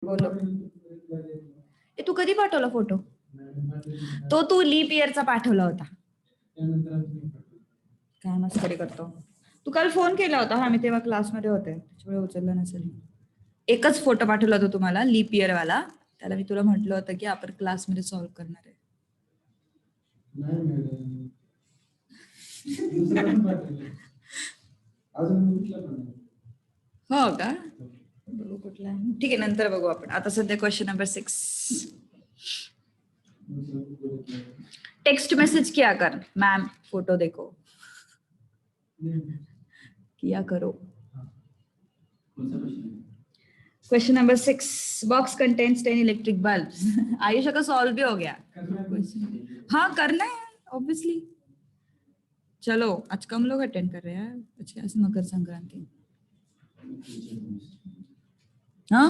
बोलो. तू कधी पाठवला फोटो? तो तू लीप इयरचा पाठवला होता. काय मस्करी करतो तू. काल फोन केला होता. हा, मी तेव्हा क्लासमध्ये होते, त्याच्यामुळे उचलला नसेल. एकच फोटो पाठवला होता तुम्हाला लीप इयर वाला. त्याला मी तुला म्हटलं होतं की आपण क्लासमध्ये सॉल्व्ह करणार आहे. हो का? बघू कुठला. ठीक आहे, नंतर बघू आपण. आता सध्या क्वेश्चन नंबर 6. टेक्स्ट मैसेज किया कर, मैम फोटो देखो. किया करो. Question number 6. Box contains 10 electric bulbs. Ayush का सॉल्व भी हो गया. हाँ करना है ऑब्वियसली. चलो आज कम लोग अटेंड कर रहे हैं. अच्छा, ऐसे मकर संक्रांति. हाँ,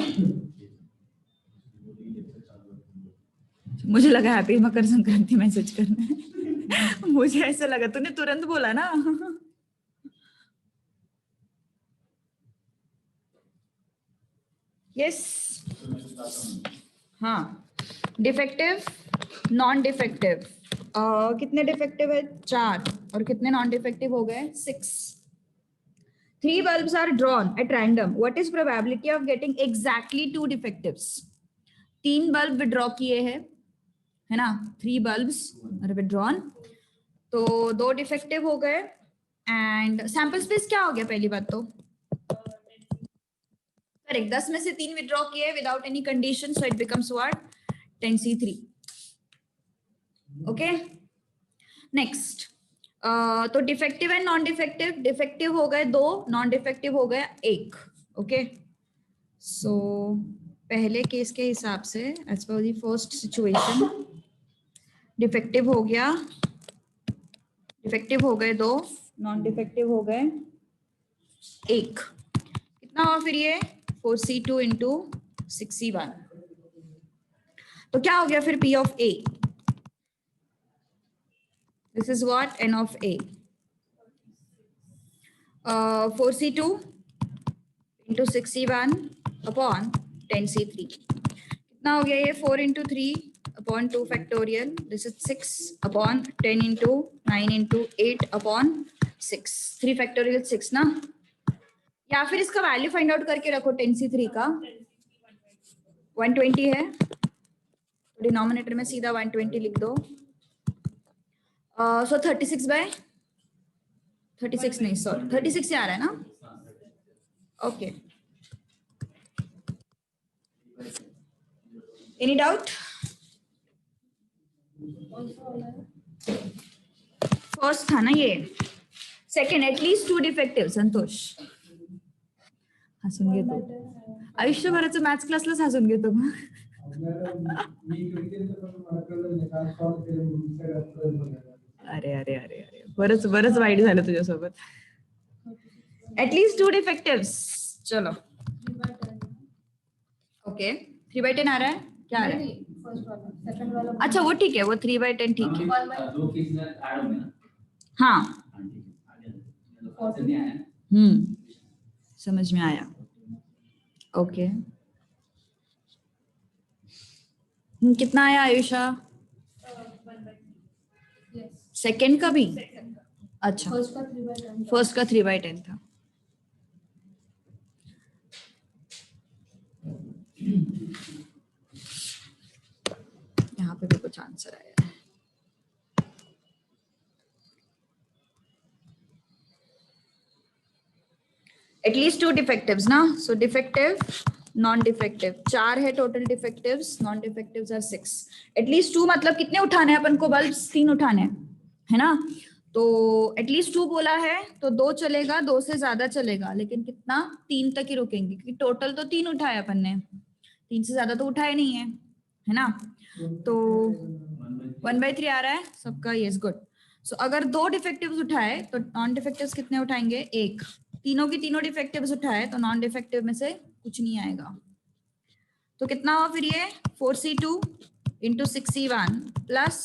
मुझे लगा हैप्पी मकर संक्रांति मैसेज करना है. मुझे ऐसा लगा, तूने तुरंत बोला ना. यस. हाँ, डिफेक्टिव नॉन डिफेक्टिव. कितने डिफेक्टिव है? 4. और कितने नॉन डिफेक्टिव हो गए? 6. 3 bulbs are drawn at random. What is probability of getting exactly 2 defectives? 3 bulb withdraw किए हैं, है ना. 3 bulbs are withdrawn, तो 2 डिफेक्टिव हो गए. एंड सैंपल स्पेस क्या हो गया? पहली बात तो करेक्ट. 10 में से 3 विड्रॉ किए without any condition, so it becomes what? 10C3. Okay. Next, तो defective and non defective. Defective हो गए 2, नॉन डिफेक्टिव हो गया 1. ओके. सो पहले केस के हिसाब से as per the first situation, defective हो गया, डिफेक्टिव हो गए 2, नॉन डिफेक्टिव हो गए 1. कितना हुआ फिर ये? 4C2 into 6C1. तो क्या हो गया फिर? P of A. This is what? N of A. 4C2 into 6C1 upon 10C3. कितना हो गया ये? 4 into 3 upon 2 factorial. This is 6 upon 10 into 9 into 8 upon 6. 3 factorial 6 ना. या फिर इसका वैल्यू फाइंड आउट करके रखो. 10C3 का 120 है, तो डिनोमिनेटर में सीधा 120 लिख दो. सो 36 नहीं, सॉरी 36 से आ रहा है ना. ओके. Any doubt? फर्स्ट था ना ये. Second, at least 2 defective. संतोष हसून घेतो. आयुष्यभराचं मॅथ्स क्लासलाच हसून घेतो. अरे अरे अरे अरे, बरंच वाईट झालं तुझ्यासोबत. एटलीस्ट 2 डिफेक्टिव्स. चलो ओके. 3/10 आ रहा है. क्या आ रहा है? अच्छा वो ठीक है, वो 3/10 ठीक है. हाँ, समझ में आया. ओके. कितना आया आयुषा? सेकंड का भी? अच्छा, फर्स्ट का 3/10 था. यहाँ पे भी कुछ आंसर आया है. एटलीस्ट 2 डिफेक्टिव्स ना. सो डिफेक्टिव नॉन डिफेक्टिव 4 है total defectives. Non defectives are 6. At least 2 मतलब कितने उठाने हैं अपन को? बल्ब्स 3 उठाने हैं, है ना. तो एटलीस्ट 2 बोला है तो 2 चलेगा, 2 से ज्यादा चलेगा, लेकिन कितना? 3 तक ही रुकेंगे, क्योंकि टोटल तो 3 उठाए अपन ने. 3 से ज्यादा तो उठाए नहीं है ना. तो 1/3 आ रहा है सबका. Yes, good. सो अगर 2 डिफेक्टिव्स उठाए तो नॉन डिफेक्टिव्स कितने उठाएंगे? 1. तीनों की तीनों डिफेक्टिव्स उठाए तो नॉन डिफेक्टिव में से कुछ नहीं आएगा. तो कितना हुआ फिर ये? 4C2 into 6C1 plus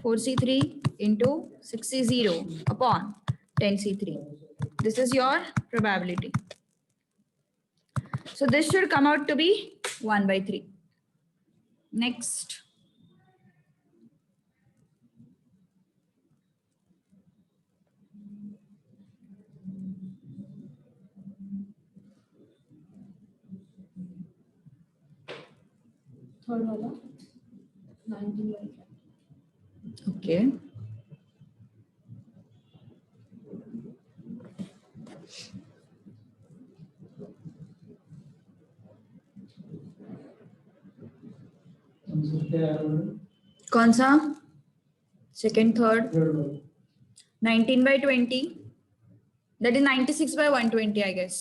4C3 into 6C0 upon 10C3. This is your probability. So this should come out to be 1/3. Next. Third वाला 19/5. Okay. कौन सा? Second, third? 19/20. That is 96/120, I guess.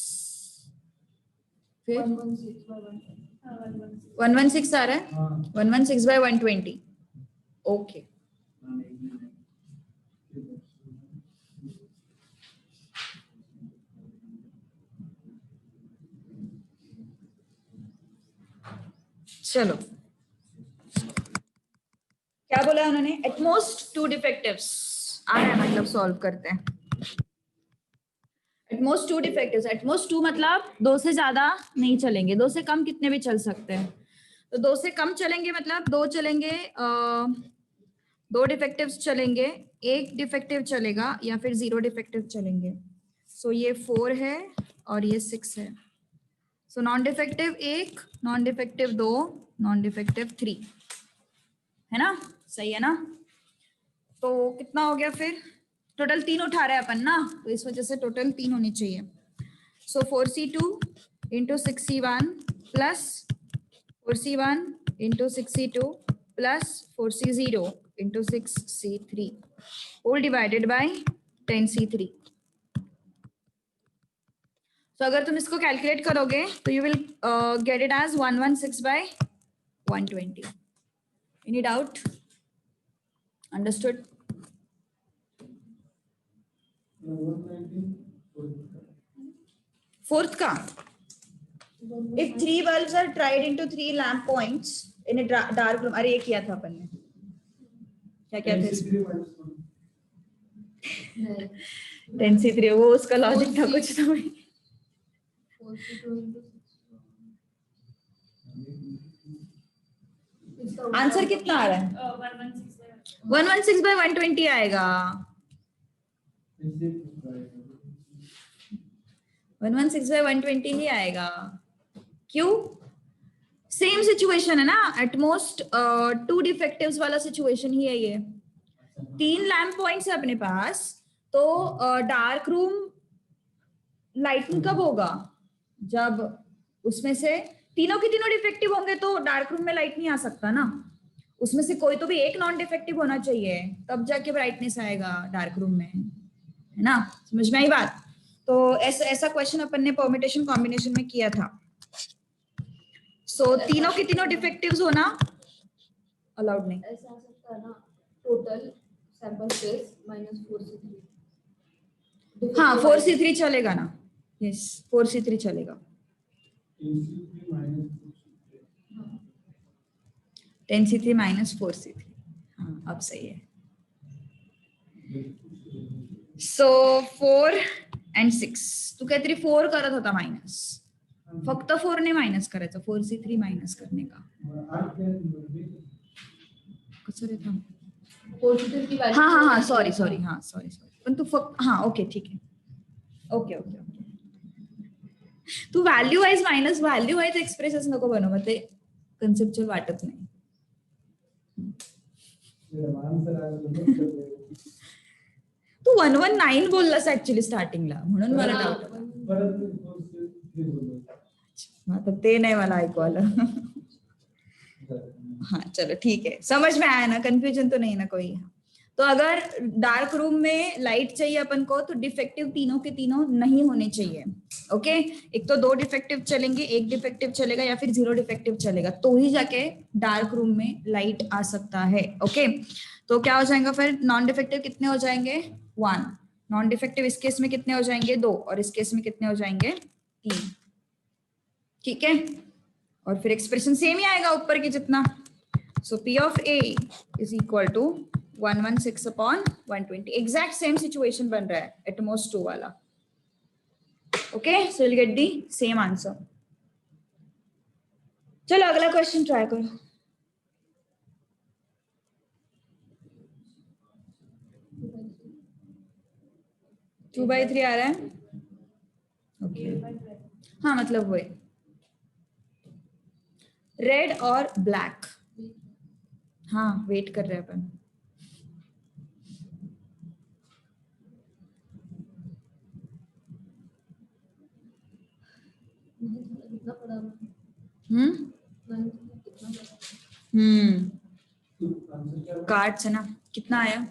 फिर 116/120. 116 आ रहा है? 116/120. Okay. चलो, क्या बोला उन्होंने? एटमोस्ट 2 डिफेक्टिव्स आ रहा है, मतलब सॉल्व करते हैं. एटमोस्ट 2 डिफेक्टिव्स. एटमोस्ट 2 मतलब 2 से ज्यादा नहीं चलेंगे, 2 से कम कितने भी चल सकते हैं. तो 2 से कम चलेंगे मतलब 2 चलेंगे, 2 डिफेक्टिव्स चलेंगे, 1 डिफेक्टिव चलेगा या फिर 0 डिफेक्टिव चलेंगे. सो ये 4 है और ये 6 है. So non defective 1, non defective 2, non defective 3 है ना. सही है ना. तो कितना हो गया फिर? टोटल 3 उठा रहे हैं अपन ना, तो इस वजह से टोटल 3 होनी चाहिए. So 4c2 into 6c1 plus 4c1 into 6c2 plus 4c0 into 6c3 whole divided by 10c3. तो अगर तुम इसको कैलकुलेट करोगे तो you will get it as 116/120. Any doubt? Understood? Fourth का, if 3 bulbs are tried into 3 lamp points in a dark room. अरे ये किया था अपन ने, क्या क्या था इसमें? 10c3 वो उसका लॉजिक था कुछ तो. 4c2 into 6. आंसर कितना आ रहा है? 116/120 आएगा. 116/120 ही आएगा. क्यों? सेम सिचुएशन है ना, एटमोस्ट 2 डिफेक्टिव्स वाला सिचुएशन ही है ये. 3 लैम्प पॉइंट्स है अपने पास, तो डार्क रूम लाइटिंग कब होगा? जब उसमें से तीनों के तीनों डिफेक्टिव होंगे तो डार्क रूम में लाइट नहीं आ सकता ना. उसमें से कोई तो भी एक नॉन डिफेक्टिव होना चाहिए, तब जाके ब्राइटनेस आएगा डार्क रूम में, है ना. समझ में आई बात? तो ऐसा क्वेश्चन अपन ने परम्यूटेशन कॉम्बिनेशन में किया था. सो तीनों के तीनों डिफेक्टिव्स होना अलाउड नहीं. ऐसा आ सकता है ना, total sample space minus 4c3. हाँ 4c3 चलेगा ना. यस 4c3 चलेगा. 10c3 minus 4c3. हाँ अब सही है. सो 4 and 6. तू काहीतरी 4 करत होता मायनस. फक्त 4 ने मायनस करायचं, 4c3 मायनस करणे का. कसं रे थांब. 4c3 की वैल्यू. हाँ हाँ हाँ सॉरी सॉरी हाँ सॉरी सॉरी. पण तू फक्त हाँ ओके ठीक आहे. Okay okay okay. तू value wise minus value wise expresses नको बनव, मग ते कन्सेप्च्युअल वाटत नाही. तू 119 बोललास ऍक्च्युली स्टार्टिंगला, म्हणून मला डाऊट आला. आता ते नाही मला ऐकू आलं. हाँ चलो ठीक है, समझ में आया ना, कंफ्यूजन तो नहीं ना कोई. तो अगर डार्क रूम में लाइट चाहिए अपन को तो डिफेक्टिव तीनों के तीनों नहीं होने चाहिए. ओके एक तो 2 डिफेक्टिव चलेंगे, 1 डिफेक्टिव चलेगा या फिर 0 डिफेक्टिव चलेगा, तो ही जाके डार्क रूम में लाइट आ सकता है. ओके तो क्या हो जाएगा फिर? नॉन डिफेक्टिव कितने हो जाएंगे? 1. नॉन डिफेक्टिव इस केस में कितने हो जाएंगे? 2. और इस केस में कितने हो जाएंगे? 3. ठीक है. और फिर एक्सप्रेशन सेम ही आएगा ऊपर की जितना. सो P of A is equal to 116/120. Exact same situation बन रहा है एटमोस्ट 2 वाला. Okay so you'll get the same answer. चलो अगला क्वेश्चन ट्राई करो। 2/3 आ रहा है। ओके हाँ मतलब वही रेड और ब्लैक। हाँ वेट कर रहे हैं अपन। कितना पड़ा? हम्म कार्ड्स है ना। कितना आया?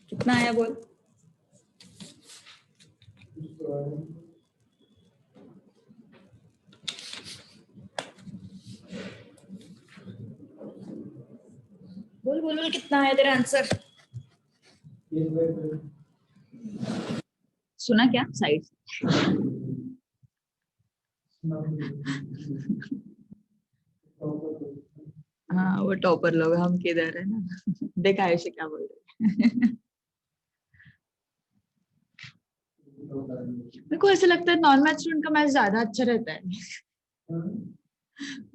कितना आया बोल। बोल बोल बोल कितना आया तेरा आंसर? सुना क्या साइड? हाँ वो टॉपर लोग हम किधर है ना। देख आयुष क्या बोल रहे। मेरे को ऐसा लगता है नॉन मैथ स्टूडेंट का मैथ ज्यादा अच्छा रहता है।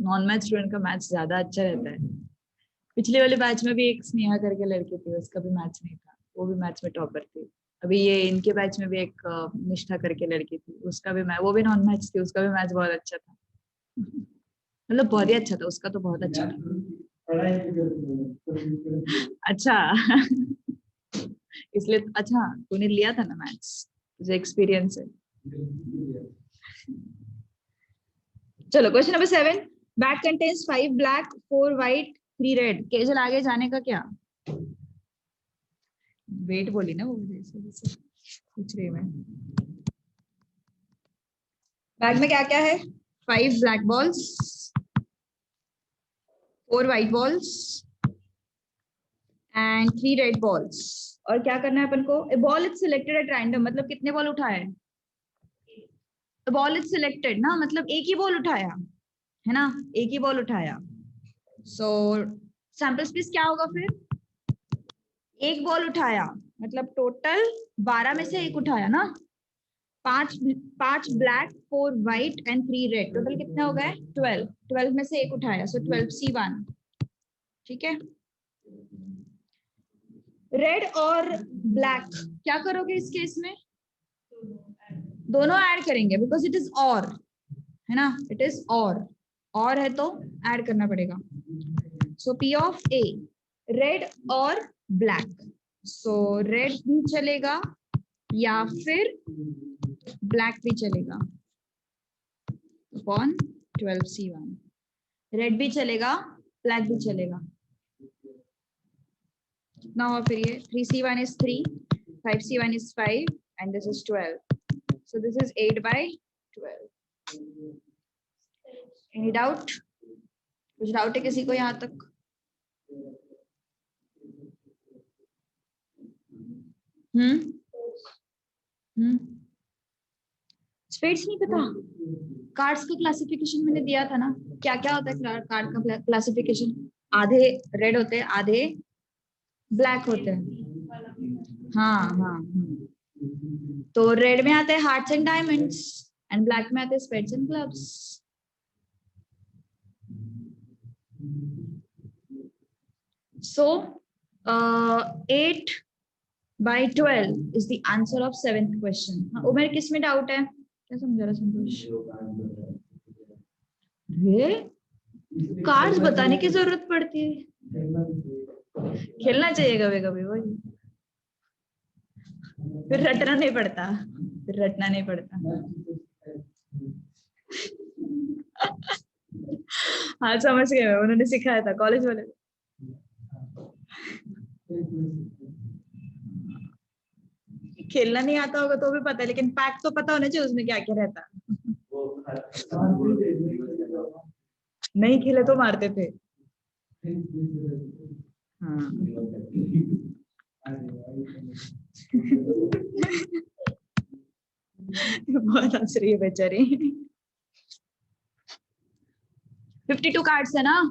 नॉन मैथ स्टूडेंट का मैथ ज्यादा अच्छा रहता है। पिछले वाले बैच में भी एक स्नेहा करके लड़की थी, उसका भी मैथ्स नहीं था, वो भी मैथ्स में टॉपर थी। अभी ये इनके बैच में भी एक निष्ठा करके लड़की थी, उसका भी वो भी नॉन मैथ्स थी, उसका भी मैथ्स बहुत अच्छा था। मतलब बहुत ही अच्छा था, उसका तो बहुत अच्छा था। अच्छा। इसलिए अच्छा तूने लिया था ना मैथ्स, तुझे एक्सपीरियंस है। चलो question number 7। Bag contains 5 black 4 white 3 red. Kejal आगे जाने का क्या? वेट बोली ना वो जैसे पूछ रही मैं। बैग में क्या क्या है? 5 black balls 4 white balls and 3 red balls. और क्या करना है अपन को? A ball is selected at random, मतलब कितने बॉल उठाए हैं? बॉल इज सिलेक्टेड ना, मतलब एक ही बॉल उठाया है ना, एक ही बॉल उठाया। सो सैंपल स्पेस क्या होगा फिर? एक बॉल उठाया मतलब टोटल 12 में से एक उठाया ना। 5 black 4 white and 3 red, total कितने हो गए? 12। 12 में से एक उठाया, सो 12C1। ठीक है। रेड और ब्लैक क्या करोगे इस केस में? दोनों ऐड करेंगे बिकॉज इट इज और है ना, इट इज और है तो ऐड करना पड़ेगा। सो P ऑफ A रेड और ब्लैक, सो रेड भी चलेगा या फिर ब्लैक भी चलेगा अपॉन 12C1। रेड भी चलेगा ब्लैक भी चलेगा। कितना हुआ फिर ये? 3C1 is 3, 5C1 is 5 and this is 12. So this is 8/12. Any doubt? कुछ डाउट है किसी को यहाँ तक? स्पेड्स नहीं पता? कार्ड्स का क्लासिफिकेशन मैंने दिया था ना, क्या क्या होता है कार्ड का क्लासिफिकेशन? आधे रेड होते हैं, आधे ब्लैक होते हैं। हाँ हाँ तो रेड में आते हैं hearts and diamonds and black में आते हैं spades and clubs. So 8/12 is the answer of 7th question. हाँ, उमेर किस में डाउट है? क्या समझा रहा संतोष? कार्ड्स बताने की जरूरत पड़ती है? खेलना चाहिए कभी कभी, वही फिर रटना नहीं पड़ता, फिर रटना नहीं पड़ता। हाँ समझ गए मैं, उन्होंने सिखाया था कॉलेज वाले। खेलना नहीं आता होगा तो भी पता है, लेकिन पैक तो पता होना चाहिए उसमें क्या क्या रहता। नहीं खेले तो मारते थे। हाँ। बहुत हंस रही है बेचारी। 52 कार्ड्स है ना,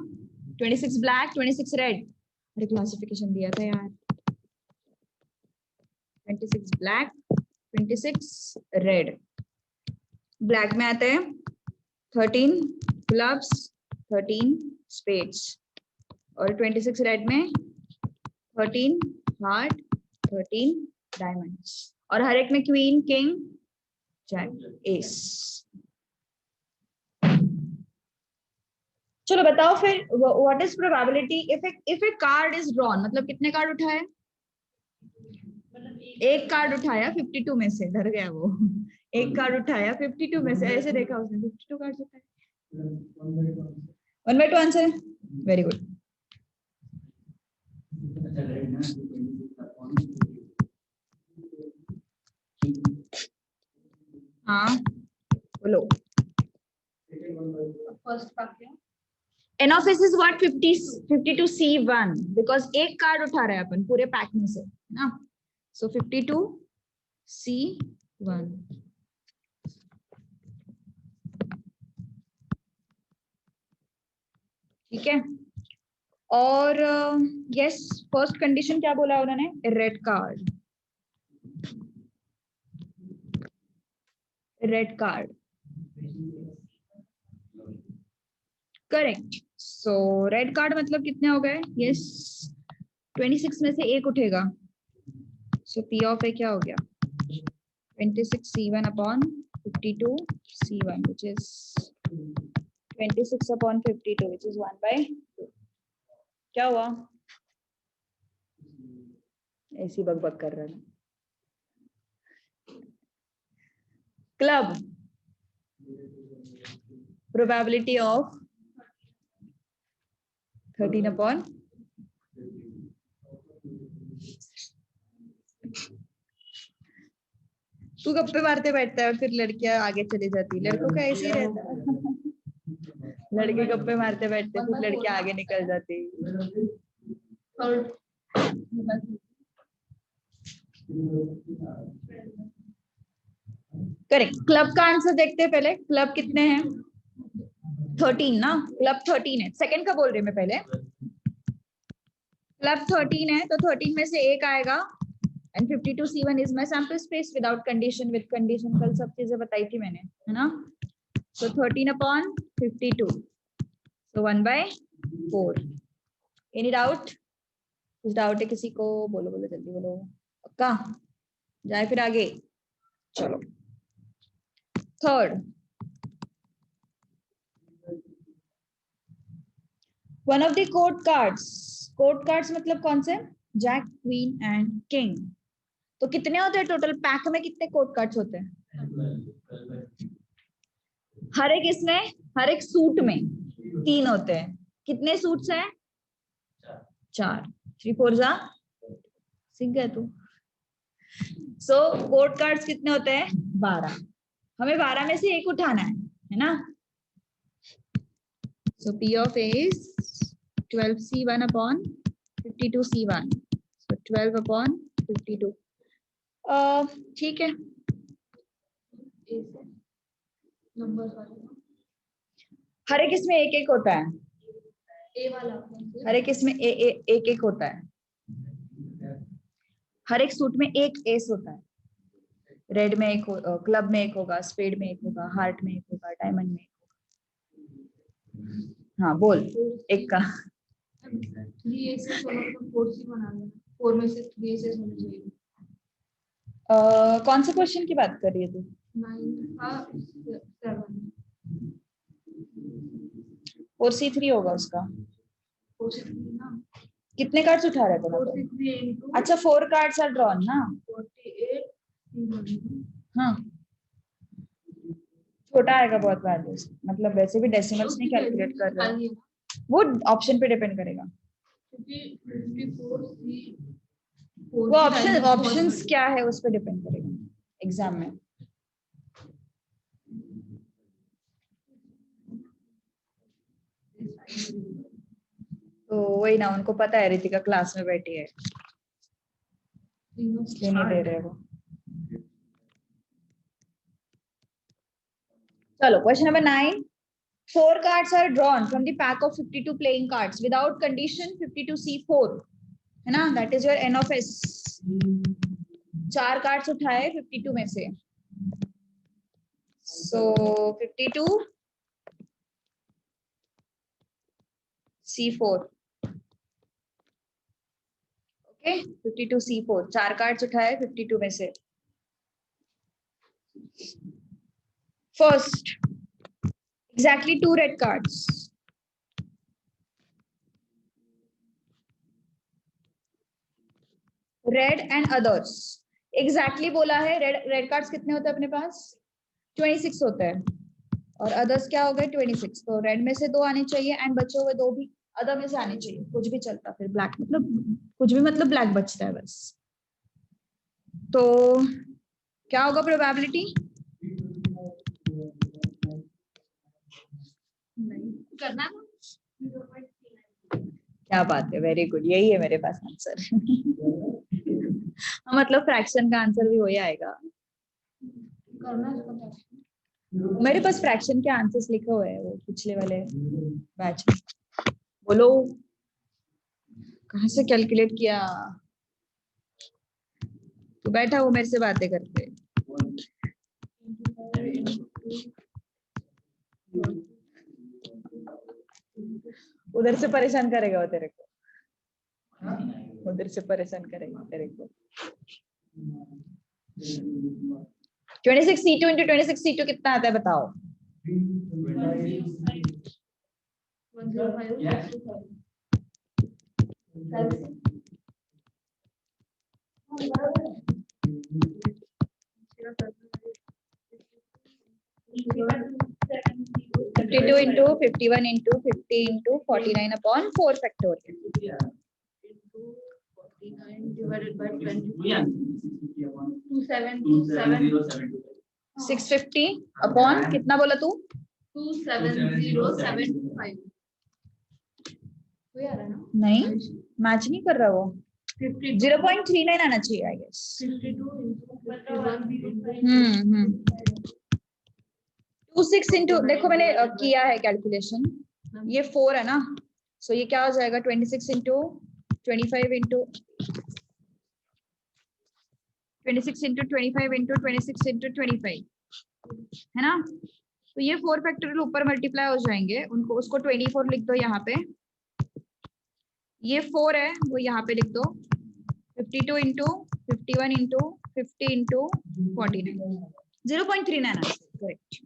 26 ब्लैक 26 रेड। अरे क्लासिफिकेशन दिया था यार। 26 ब्लैक 26 रेड, ब्लैक में आते हैं 13 क्लब्स, 13 स्पेड्स, और 26 रेड में 13 हार्ट, 13 डायमंड्स, और हर एक में क्वीन, किंग, जैक, एस। चलो बताओ फिर, what is probability if A card is drawn, मतलब कितने कार्ड उठाए? एक कार्ड उठाया 52 में से, डर गया वो। एक कार्ड उठाया 52 में से, ऐसे देखा उसने 52 कार्ड उठाए। 1/2 आंसर है, वेरी गुड। हाँ बोलो। फर्स्ट का क्या? N of S is what? 52 C1, because एक कार्ड उठा रहे हैं अपन पूरे पैक में से, ना? So 52 C1। ठीक है, और यस, फर्स्ट कंडीशन क्या बोला उन्होंने? Red card, red card, correct. So red card मतलब कितने हो गए? यस, 26 में से एक उठेगा, सो P of A क्या हो गया? 26 C1 upon 52 C1, which is 26 upon 52, which is 1/2। क्या हुआ? ऐसी बकबक कर रहा है। क्लब, प्रोबेबिलिटी ऑफ 13 upon, तू गप्पे मारते बैठता है और फिर लड़कियां आगे चली जाती, लड़कों का ऐसे ही रहता है। लड़के गप्पे मारते बैठते, फिर लड़कियां आगे निकल जाती। करेक्ट। क्लब का आंसर देखते हैं पहले, क्लब कितने हैं? 13 ना, क्लब 13 है। सेकंड का बोल रही मैं पहले, क्लब 13 है तो 13 में से एक आएगा, and 52 C1 is my sample space without condition, with condition, कल सब चीजें बताई थी मैंने, है ना? So 13 upon 52, so 1/4। Any doubt? कुछ डाउट है किसी को? बोलो बोलो जल्दी बोलो, पक्का? जाए फिर आगे, चलो। Third, one of the court cards, court cards मतलब कौन से? Jack, queen and king. तो कितने होते हैं टोटल पैक में? कितने कोर्ट कार्ड्स होते हैं? हर एक इसमें, हर एक सूट में 3 होते हैं। कितने सूट्स हैं? 4। 3 4 जा, सीख गया तू। सो कोर्ट कार्ड्स कितने होते हैं? 12। हमें 12 में से एक उठाना है ना? सो P of A is 12 C1 upon 52 C1, so 12 upon 52। ठीक है, हर एक इसमें एक एक होता है, ए वाला हर एक इसमें एक एक होता है, हर एक सूट में एक एस होता है। रेड में एक, क्लब में एक होगा, स्पेड में एक होगा, हार्ट में एक होगा, डायमंड में एक होगा। हाँ बोल, एक का 3 एसेस वाला तो 4 सी बना लेना, 4 में से 3 एसेस होने चाहिए। कौन से क्वेश्चन की बात कर रही है तू? 9 का 7 4C3 होगा उसका। 4 ना, कितने कार्ड्स उठा रहे थे? 4 into अच्छा 4 कार्ड्स आर ड्रॉन ना। 48 हाँ, छोटा आएगा बहुत वैल्यूज, मतलब वैसे भी डेसिमल्स नहीं कैलकुलेट कर रहे, वो ऑप्शन पे डिपेंड करेगा। वो ऑप्शंस क्या है उस पर डिपेंड करेगा एग्जाम में। तो वही ना, उनको पता है रितिका क्लास में बैठी है, इसलिए नहीं दे रहे वो। चलो question number 9, 4 cards are drawn from the pack of 52 playing cards without condition 52C4, है ना? That is your N of S। 4 cards उठाए 52 में से, सो 52 C4, ओके 52 C4, 4 कार्ड्स उठाए 52 में से। First, exactly 2 red cards, red and others. Exactly बोला है, रेड कार्ड्स कितने होते हैं अपने पास, 26 होते हैं, और अदर्स क्या हो गए 26, तो रेड में से 2 आने चाहिए एंड बचे हुए 2 भी अदर में से आने चाहिए, कुछ भी चलता, फिर ब्लैक मतलब कुछ भी मतलब ब्लैक बचता है बस। तो क्या होगा प्रोबेबिलिटी, करना था। क्या बात है, वेरी गुड, यही है मेरे पास आंसर। मतलब फ्रैक्शन का आंसर भी वही आएगा। करना था। मेरे पास फ्रैक्शन के आंसर्स लिखे हुए हैं वो पिछले वाले बैच में। बोलो कहाँ से कैलकुलेट किया, तो बैठा वो मेरे से बातें करते। उधर से परेशान करेगा वो तेरे को, उधर से परेशान करेगा तेरे को। 26C2 into 26C2 कितना आता है बताओ। 52 into 51 into 50 into 49 upon 4 factorial. 49 divided by 20. 2727. 650 upon कितना बोला तू, 27075. वही आ रहा है ना? नहीं मैच नहीं कर रहा वो, 52 0.39 आना चाहिए आई गेस। 52 into 51. 26 into देखो मैंने किया है कैलकुलेशन, ये 4 है ना, सो ये क्या हो जाएगा 26 into 25 into 26 into 25 into 26 into 25 है ना, तो ये 4 फैक्टोरियल ऊपर मल्टीप्लाई हो जाएंगे, उनको उसको 24 लिख दो यहाँ पे, ये 4 है वो यहाँ पे लिख दो, 52 into 51 into 50 into 49, 0.39 करेक्ट।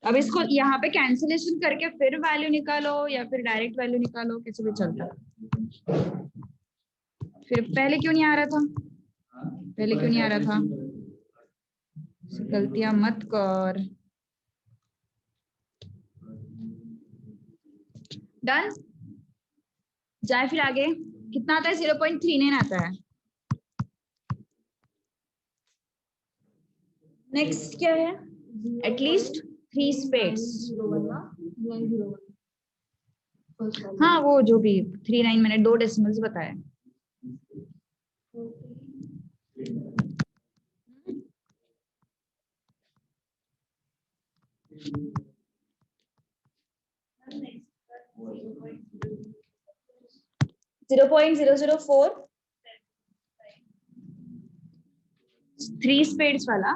अब इसको यहाँ पे कैंसिलेशन करके फिर वैल्यू निकालो या फिर डायरेक्ट वैल्यू निकालो, कैसे भी चलता। फिर पहले क्यों नहीं आ रहा था, पहले क्यों नहीं आ रहा था, गलतियां मत कर। डन, जाए फिर आगे, कितना आता है 0.39 आता है। नेक्स्ट क्या है, एटलीस्ट 3 स्पेड्स। हाँ वो जो भी 39 मैंने 2 डेसिमल्स बताए। Zero point 004 3 स्पेड्स वाला,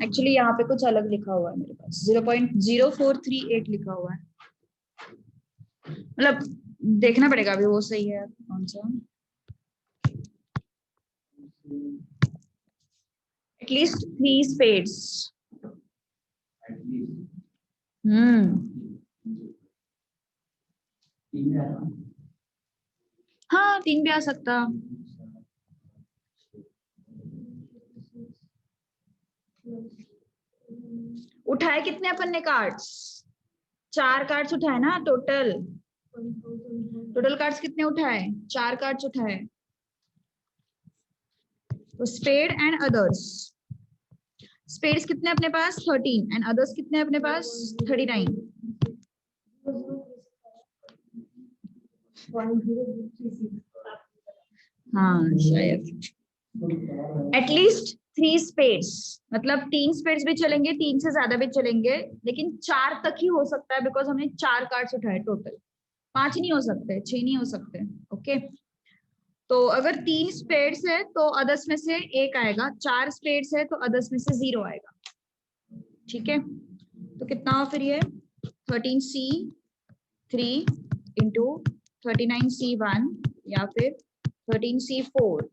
एक्चुअली यहाँ पे कुछ अलग लिखा हुआ है मेरे पास, 0.0438 लिखा हुआ है, मतलब देखना पड़ेगा अभी वो सही है कौन सा। एटलीस्ट 3 स्पेड्स, हाँ 3 भी आ सकता। उठाए कितने अपन ने कार्ड्स, 4 कार्ड्स उठाए ना टोटल, टोटल कार्ड्स कितने उठाए, 4 कार्ड्स उठाए, तो स्पेड एंड अदर्स, स्पेड्स कितने अपने पास 13 एंड अदर्स कितने अपने पास 39। हाँ शायद, एटलीस्ट 3 स्पेड्स मतलब 3 स्पेड्स भी चलेंगे, 3 से ज्यादा भी चलेंगे, लेकिन 4 तक ही हो सकता है बिकॉज हमने 4 कार्ड्स उठाए टोटल, 5 नहीं हो सकते, 6 नहीं हो सकते। ओके, तो अगर 3 स्पेड्स है तो अदर्स में से 1 आएगा, 4 स्पेड्स है तो अदर्स में से 0 आएगा। ठीक है, तो कितना हुआ फिर ये 13C3 इंटू 39C1 या फिर 13C4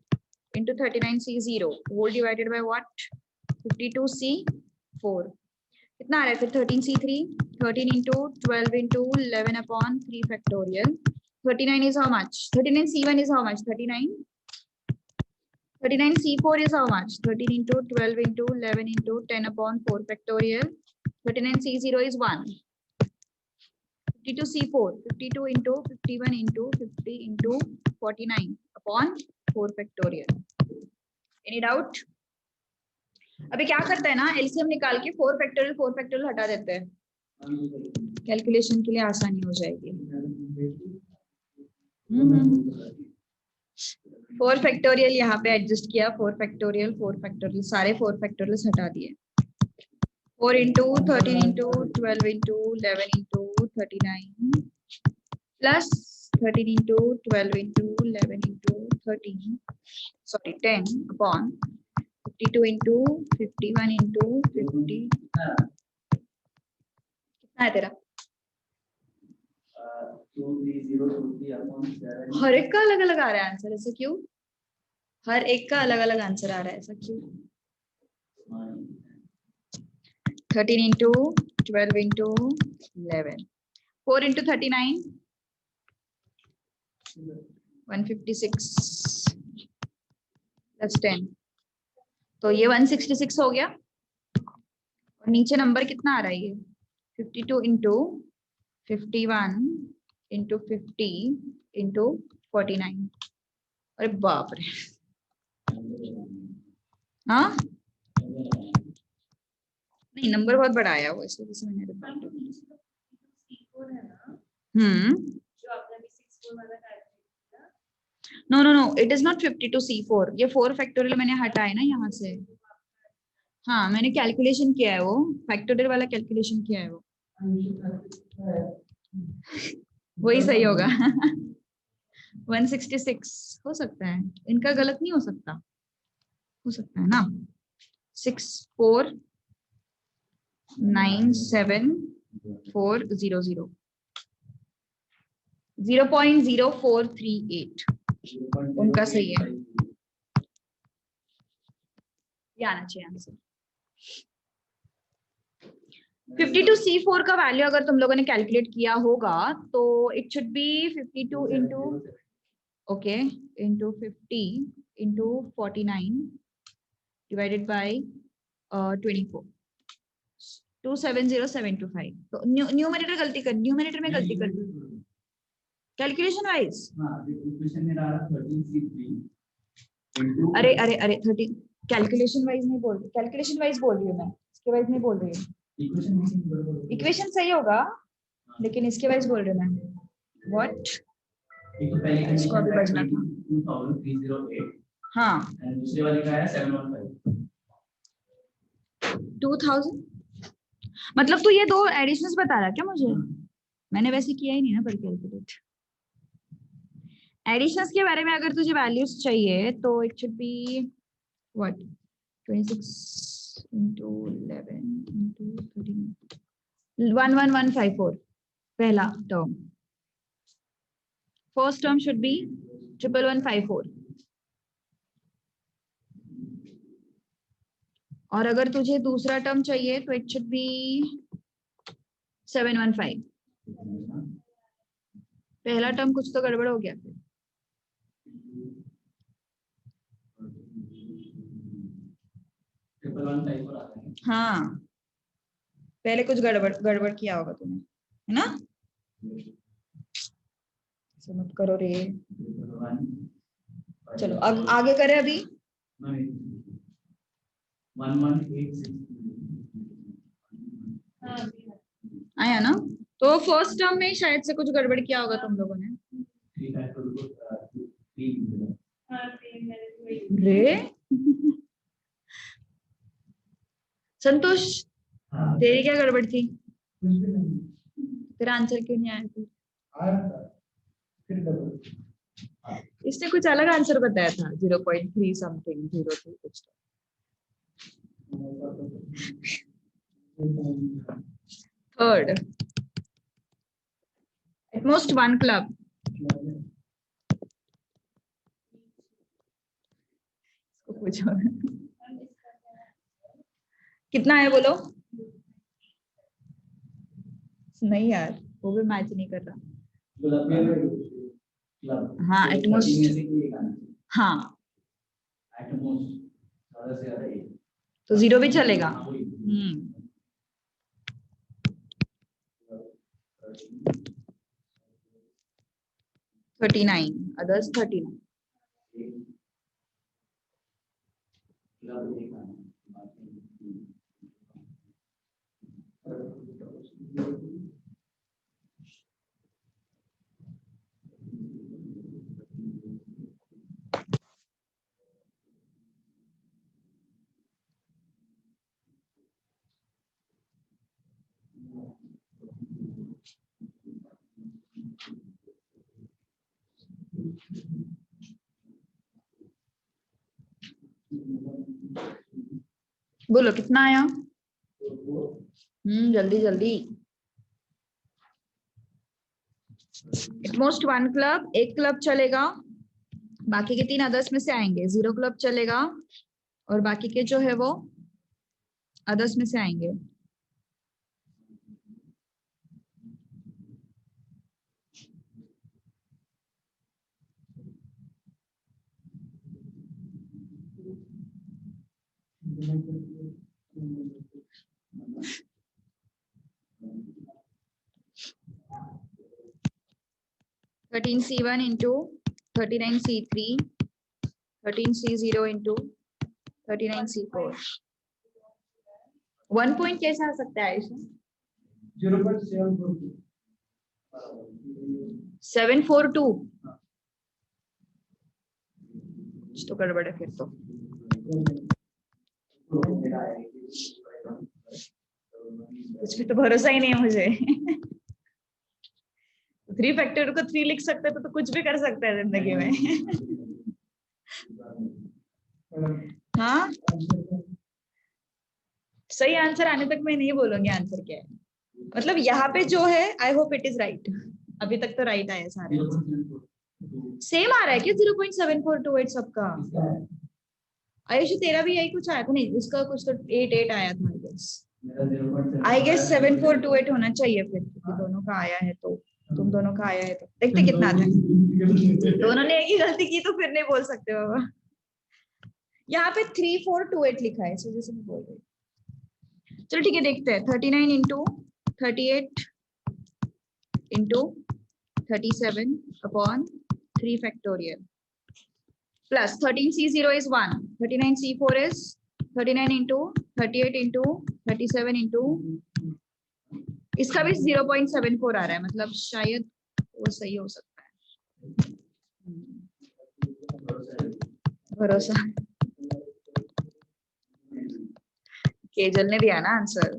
into 39C0 whole divided by what 52C4। कितना आ रहा है फिर 13C3 13 into 12 into 11 upon 3 factorial 39 is how much 39C1 is how much 39C4 is how much 13 into 12 into 11 into 10 upon 4 factorial 39C0 is 1 52C4 52 into 51 into 50 into 49 upon 4 factorial। Any doubt? अभी क्या करते हैं ना LCM निकाल के 4 factorial हटा देते हैं, कैलकुलेशन के लिए आसानी हो जाएगी। 4 फैक्टोरियल यहाँ पे एडजस्ट किया, 4 फैक्टोरियल सारे 4 फैक्टोरियल हटा दिए। 4 into 13 into 12 into 11 into 39 plus 13 into 12 into 11 into 13 sorry 10 upon 52 into 51 into 50 कितना है तेरा? हर एक का अलग अलग आ रहा है आंसर, ऐसा क्यों? हर एक का अलग अलग आंसर आ रहा है, ऐसा क्यों? 13 इंटू 12 इंटू 11 4 इंटू 39 156 प्लस 10 तो ये 166 हो गया। और नीचे नंबर कितना आ रहा है ये 52 इंटू 51 इंटू 50 इंटू 49। अरे बाप रे, हाँ नहीं नंबर बहुत बड़ा आया वो, इस वजह से मैंने repeat no no no it is not 52C4, ये 4 फैक्टोरियल मैंने हटाया ना यहाँ से। हाँ मैंने कैलकुलेशन किया है, वो फैक्टोरियल वाला कैलकुलेशन किया है वो, वही सही होगा। 166 हो सकता है, इनका गलत नहीं हो सकता है ना। 6497400 0.0438 उनका सही है, ये आना चाहिए आंसर। 52C4 का वैल्यू अगर तुम लोगों ने कैलकुलेट किया होगा तो it should be 52 into okay into 50 into 49 divided by 24 270725। तो न्यूमरेटर गलती कर, न्यूमरेटर में गलती कर कैलकुलेशन वाइज। अरे अरे अरे 30 कैलकुलेशन वाइज नहीं बोल रही, कैलकुलेशन वाइज बोल रही हूँ मैं, इसके वाइज नहीं बोल रही हूँ। इक्वेशन सही होगा लेकिन इसके वाइज बोल रही हूँ मैं। व्हाट इसको अभी बजना था 2308 हाँ दूसरे वाले का है 715 2000 मतलब तू ये दो एडिशंस बता रहा क्या मुझे? मैंने वैसे किया ही नहीं ना पर कैलकुलेट। एडिशंस के बारे में अगर तुझे वैल्यूज चाहिए तो it should be what 26 into 11 into 13 11154 पहला term, first term should be 11154 और अगर तुझे दूसरा टर्म चाहिए तो इट शुड बी 715। पहला टर्म कुछ तो गड़बड़ हो गया फिर। हाँ पहले कुछ गड़बड़ किया होगा तूने, है ना? मत करो रे, चलो अब आगे करें। अभी 1186 आया ना? तो फर्स्ट टर्म में शायद से कुछ गड़बड़ किया होगा तुम लोगों ने। रे संतोष तेरी क्या गड़बड़ थी? तेरा आंसर क्यों नहीं आया फिर? इसने कुछ अलग आंसर बताया था 0.3 समथिंग 0 कुछ third at most one club पूछो कितना है बोलो नहीं यार वो भी मैच नहीं कर रहा हाँ एटमोस्ट हाँ तो 0 भी चलेगा 39 अदर्स 39 बोलो कितना आया जल्दी जल्दी एटमोस्ट वन क्लब एक क्लब चलेगा बाकी के 3 अदर्स में से आएंगे 0 क्लब चलेगा और बाकी के जो है वो अदर्स में से आएंगे (13C1 into 39C3 13C0 into 39C4 1 point कैसा आ सकता है इसमें 742 तो गड़बड़ है फिर तो कुछ भी तो भरोसा ही नहीं है मुझे 3 फैक्टर को 3 लिख सकते तो कुछ भी कर सकते हैं जिंदगी में हाँ सही आंसर आने तक मैं नहीं बोलूंगी आंसर क्या है मतलब यहाँ पे जो है I hope it is right अभी तक तो राइट आया सारे सेम आ रहा है क्या 0.7428 सबका आयुष तेरा भी यही कुछ आया था नहीं इसका कुछ तो 88 आया था आई गेस 7428 होना चाहिए फिर दोनों का आया है तो तुम दोनों का आया है तो देखते कितना आता है दोनों ने एक ही गलती की तो फिर नहीं बोल सकते बाबा यहाँ पे 3428 लिखा है इस वजह से मैं बोल रही हूँ चलो ठीक है देखते हैं 39 into 38 into 37 upon 3 factorial plus 13C0 is 1 39C4 is 39 into 38 into 37 into इसका भी 0.74 आ रहा है मतलब शायद वो सही हो सकता है भरोसा केजल ने दिया ना आंसर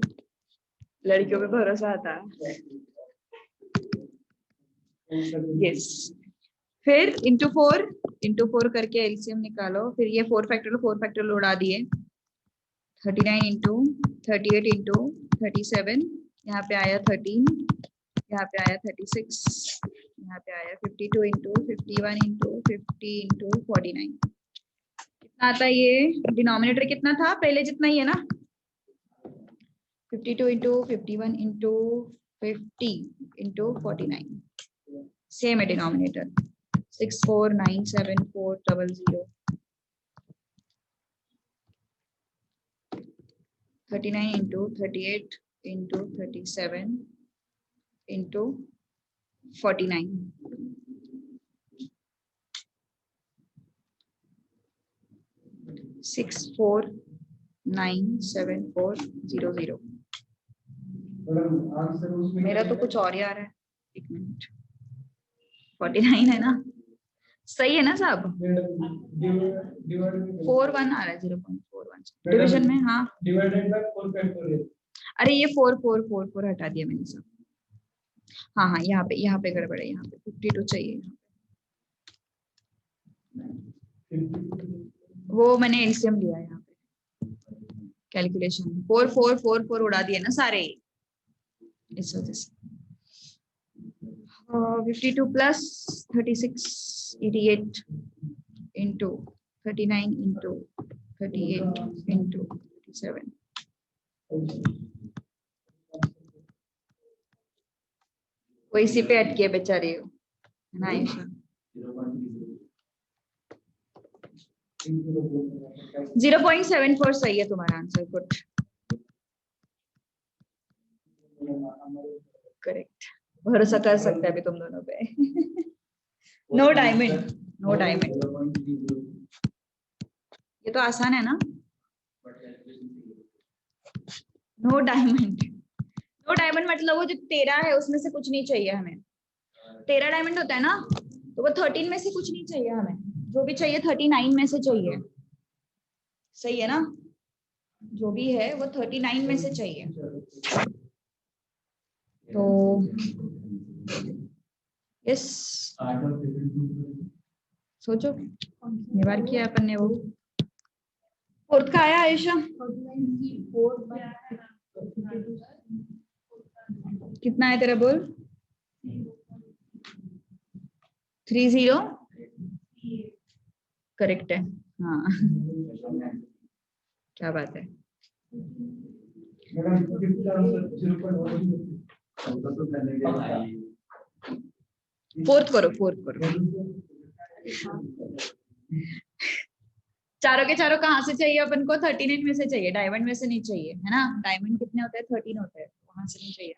लड़कियों पे भरोसा आता है यस फिर इंटू फोर करके एलसीएम निकालो फिर ये 4 फैक्टोरियल उड़ा दिए 39 इंटू 38 इंटू 37 यहाँ पे आया 13 यहाँ पे आया 36 यहाँ पे आया 52 इंटू 51 इंटू 50 इंटू 49 कितना आता है ये डिनोमिनेटर कितना था पहले जितना ही है ना 52 into 51 into 50 into 49 same है denominator 6497400 39 into 38 into 37 into 49 6497400 मेरा तो कुछ और ही आ रहा है एक मिनट 49 है ना सही है ना साहब 4-1 आ रहा है 0.41 डिवीजन में हाँ डिवाइडेड बाय 4 फैक्टोरियल अरे ये 4 हटा दिया मैंने सब हाँ यहाँ पे गड़बड़ है यहाँ पे 52 चाहिए वो मैंने एलसीएम लिया है यहाँ पे कैलकुलेशन 4 4 4 4 उड़ा दिए ना सारे इस वजह से 52 प्लस 36 88 into 39 into 38 into 37 वो इसी पे अटके बेचारी है ना आयुषा 0.74 सही है तुम्हारा आंसर गुड करेक्ट भरोसा कर सकते हैं अभी तुम दोनों पे नो डायमंड ये तो आसान है ना नो डायमंड मतलब वो जो 13 है उसमें से कुछ नहीं चाहिए हमें 13 डायमंड होता है ना तो वो 13 में से कुछ नहीं चाहिए हमें जो भी चाहिए 39 में से चाहिए सही है ना जो भी है वो 39 में से चाहिए तो यस सोचो निवार किया अपन ने वो फोर्थ का आया आयुषा कितना है तेरा बोल 30 करेक्ट है हाँ क्या बात है फोर्थ करो चारों के चारों कहाँ से चाहिए अपन को 39 में से चाहिए डायमंड में से नहीं चाहिए है ना डायमंड कितने होते हैं 13 होते हैं वहां से नहीं चाहिए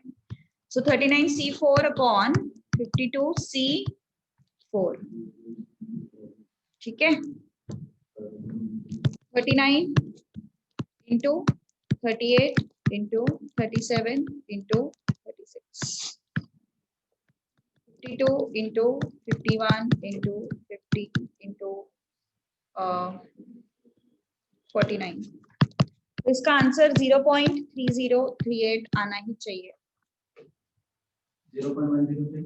सो 39C4 अपॉन 52C4 ठीक है 39 into 38 into 37 into 36 52 into 51 into 50 into 49 तो इसका आंसर 0.3038 आना ही चाहिए 0.10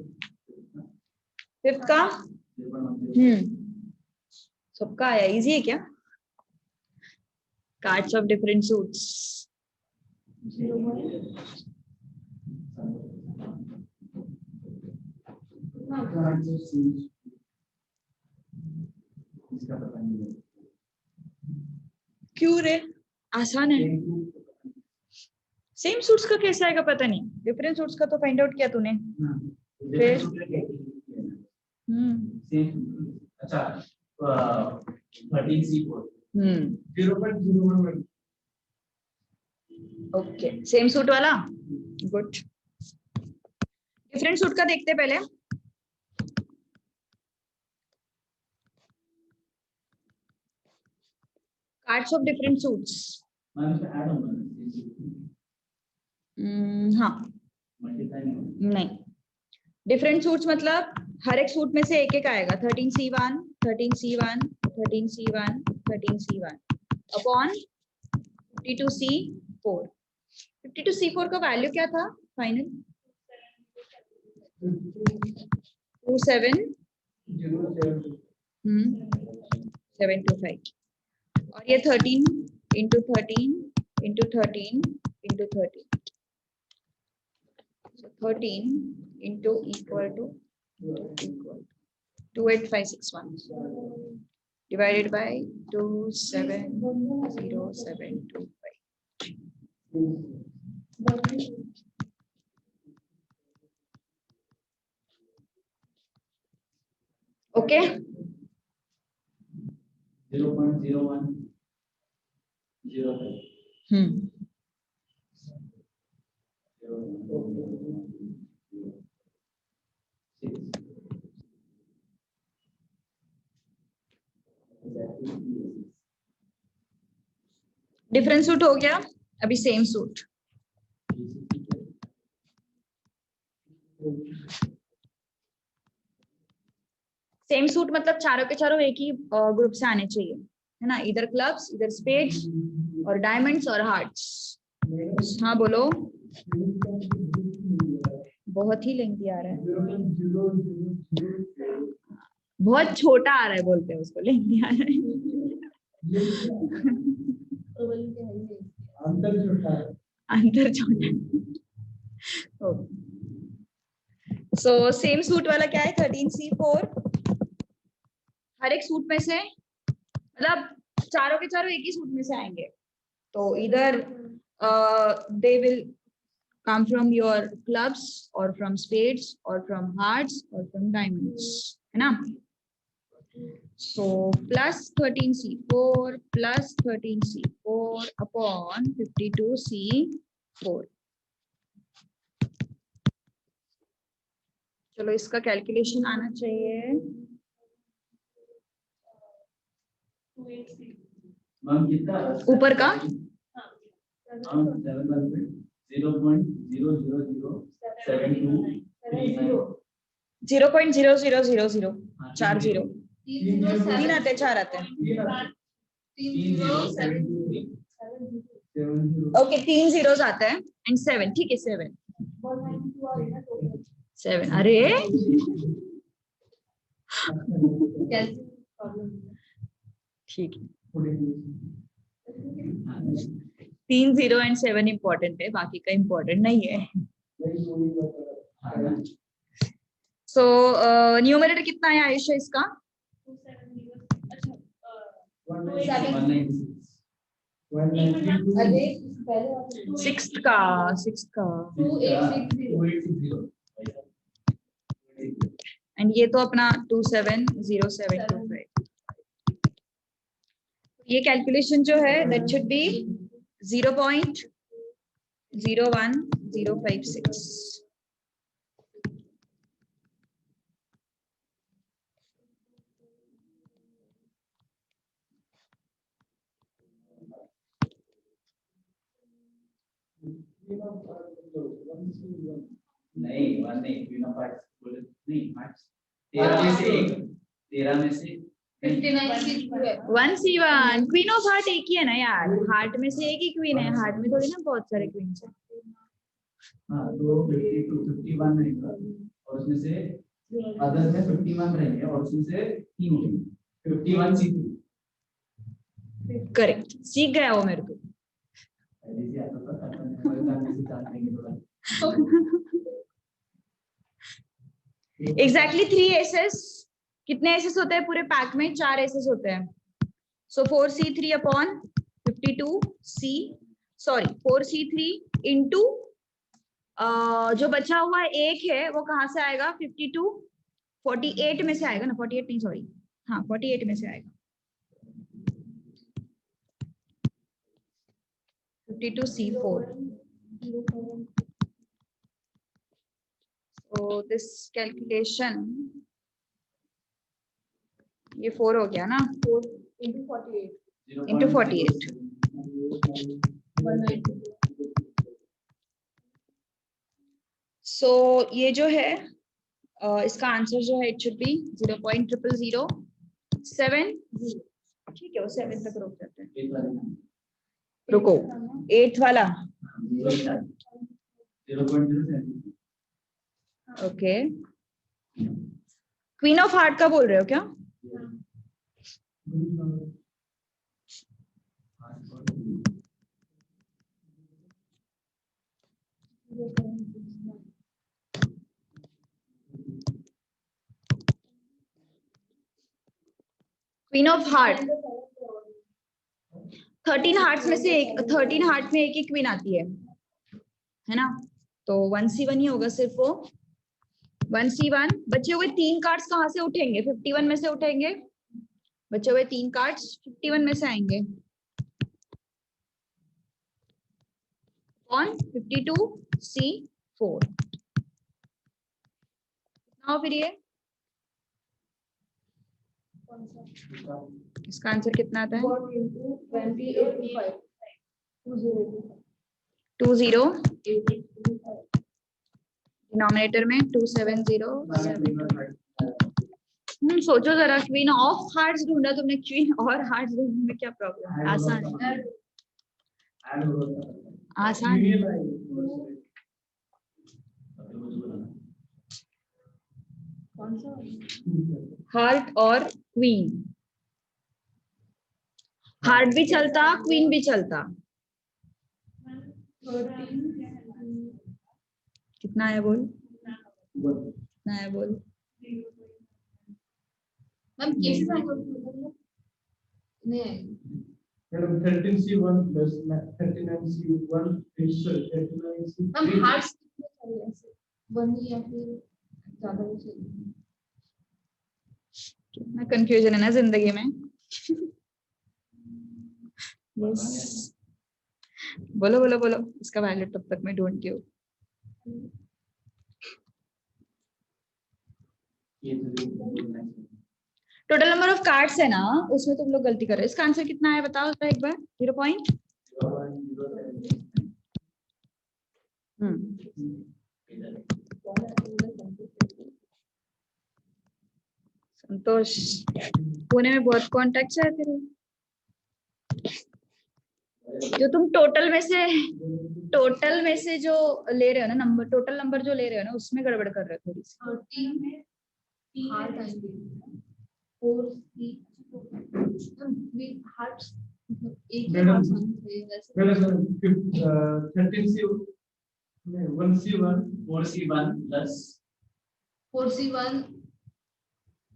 फिफ्थ का सबका आया इजी है क्या कार्ड्स ऑफ डिफरेंट सूट्स क्यों रे आसान है सेम सूट्स का कैसे आएगा पता नहीं डिफरेंट सूट्स का तो फाइंड आउट किया तूने फिर अच्छा 13C4 0.01 ओके सेम सूट वाला गुड डिफरेंट सूट का देखते पहले कार्ड्स ऑफ डिफरेंट सूट्स हाँ नहीं डिफरेंट सूट्स मतलब हर एक सूट में से एक एक आएगा 13C1 13C1 13C1 13C1 upon 52C4 52C4 का वैल्यू क्या था फाइनल 725 और ये 13 into 13 into 13 into 13 so 13 into equal to 28561 divided by 270725 okay 0.0105 different suit हो गया अभी सेम सूट सेम सूट मतलब चारों के चारों एक ही ग्रुप से आने चाहिए है ना इधर क्लब्स इधर स्पेड्स और डायमंड्स और हार्ट्स हाँ बोलो बहुत ही लेंथी आ रहा है बहुत छोटा आ रहा है बोलते हैं उसको, लिख दिया है। अंतर छोटा है। अंतर छोटा। सो सेम सूट वाला क्या है 13C4। हर एक सूट में से मतलब चारों के चारों एक ही सूट में से आएंगे, तो इधर they will come from your clubs or from spades or from hearts or from diamonds, है ना? So plus 13C4 plus 13C4 upon 52C4. चलो इसका कैलकुलेशन आना चाहिए। मैम कितना ऊपर का 0.0000 चार जीरो, तीन आते हैं, चार आते हैं। ओके 3 zeros आते हैं एंड 7, ठीक है 7। अरे ठीक है, 3 0 एंड 7 इम्पोर्टेंट है, बाकी का इम्पोर्टेंट नहीं है। सो न्यूमरेटर कितना है आयुष्य इसका? 6th का 2860 एंड ये तो अपना 270725। ये कैलकुलेशन जो है दैट शुड बी 0.01056। नहीं वन नहीं क्वीन ऑफ हार्ट्स बोले नहीं हार्ट्स 13 में से 1C1 क्वीन ऑफ हार्ट एक ही है ना यार, हार्ट में से एक ही क्वीन है, हार्ट में थोड़ी ना बहुत सारे क्वीन है। हाँ तो 52 51 रहेगा और उसमें से अदर्स में 51 रहेंगे और उसमें से 3 होंगे 51C2। करेक्ट, सीख गया वो मेरे को। Exactly 3 assess. कितने एसेस होते हैं पूरे पैक में? 4 एसेस होते हैं। सो 4C3 upon 52C, sorry 4C3 into जो बचा हुआ एक है वो कहाँ से आएगा? 48 में से आएगा ना, 48 नहीं सॉरी, हाँ 48 में से आएगा। 52C4। So this calculation, ये 4 हो गया ना, 4 into 48 सो ये जो है इसका आंसर जो है इट शुड बी 0.0007। ठीक है वो 7 तक रोक जाते हैं। रुको 8th वाला ओके। क्वीन ऑफ हार्ट का बोल रहे हो क्या? क्वीन ऑफ हार्ट 13 हार्ट्स में से एक, 13 हार्ट में एक ही क्वीन आती है ना, तो 1C1 ही होगा सिर्फ वो 1C1। बचे हुए 3 कार्ड्स कहाँ से उठेंगे? 51 में से उठेंगे। बचे हुए 3 कार्ड्स 51 में से आएंगे ऑन 52C4। नाउ फिर ये इसका आंसर कितना आता है? 20 डिनोमिनेटर में 270। सोचो जरा, क्वीन ऑफ हार्ट्स ढूंढा तुमने, क्वीन और हार्ट्स ढूंढने में क्या प्रॉब्लम है? आसान है, आसान है। कौन सा हार्ट और क्वीन। हार्ट भी चलता, क्वीन भी चलता। 13 कितना है बोल, कितना है बोल। मैम केसेस आएगा नहीं आएगा। Madam 13C1 plus 39C1 39C3 ma'am hearts कितने चाहिए ऐसे 1 या फिर ज्यादा भी चाहिए। कितना कंफ्यूजन है ना जिंदगी में। यस, बोलो बोलो बोलो, इसका वैल्यू तब तक मैं ढूंढती हूँ। टोटल नंबर ऑफ कार्ड्स है ना, उसमें तुम लोग गलती कर रहे हो। इसका आंसर कितना है बताओ तो एक बार। 0 पॉइंट। संतोष, पुणे में बहुत कॉन्टेक्ट है तेरे। जो तुम टोटल में से जो ले रहे हो ना नंबर, टोटल नंबर जो ले रहे हो ना, उसमें गड़बड़ कर रहे हो थोड़ी सी। 13 में हार्ट आएंगे 4 3 विद हार्ट्स एक ही हार्ट आना चाहिए वैसे। Madam 13C 1C1 4C1 plus 4C1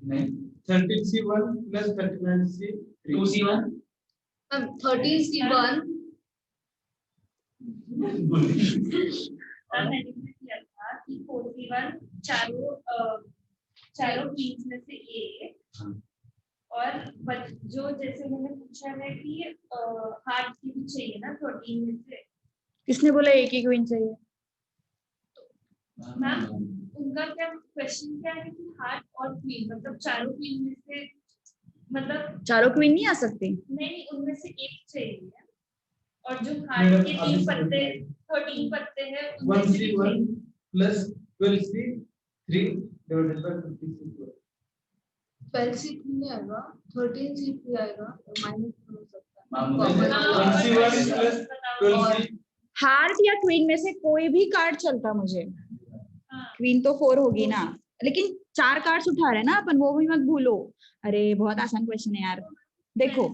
नहीं 13C1 plus 39C 2C1 ma'am 13C1 मैंने किया था कि 41 चारों क्वींस में से एक, और जो जैसे मैंने पूछा है कि हार्ट की भी चाहिए ना 13 में से। किसने बोला एक ही क्वीन चाहिए? मैम उनका क्या क्वेश्चन क्या है कि हार्ट और क्वीन मतलब चारों क्वीन में से, मतलब चारों क्वीन नहीं आ सकती। नहीं उनमें से एक चाहिए, और जो हार्ट के 13 पत्ते हैं उनमें से भी 1C1 plus 12C3 divided by 50C4 12C3 नहीं आएगा 13C3 आएगा माइनस हो सकता है। मैम, Common मुझे आएगा। 1C1 plus 12C हार्ट या क्वीन में से कोई भी कार्ड चलता मुझे। क्वीन तो 4 होगी ना, लेकिन 4 कार्ड्स उठा रहे हैं ना अपन, वो भी मत भूलो। अरे बहुत आसान क्वेश्चन है यार। देखो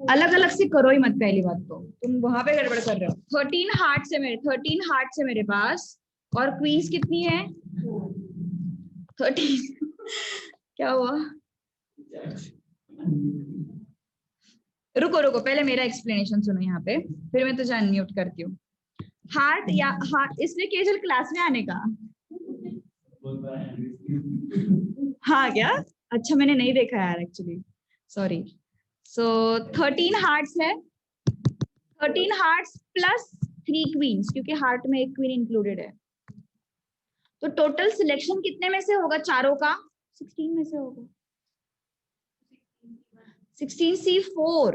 अलग अलग से करो ही मत, पहली बात तो तुम वहां पे गड़बड़ कर रहे हो। 13 हार्ट से मेरे पास, और क्वींस कितनी है 13। क्या हुआ? रुको रुको, पहले मेरा एक्सप्लेनेशन सुनो यहाँ पे, फिर मैं तुझे अनम्यूट करती हूँ। हार्ट या हार्ट, इसलिए केजल क्लास में आने का। हाँ क्या? अच्छा मैंने नहीं देखा यार एक्चुअली, सॉरी। सो 13 हार्ट्स है, 13 हार्ट्स प्लस 3 क्वींस, क्योंकि हार्ट में एक क्वीन इंक्लूडेड है। तो टोटल सिलेक्शन कितने में से होगा चारों का? 16 में से होगा। 16C4।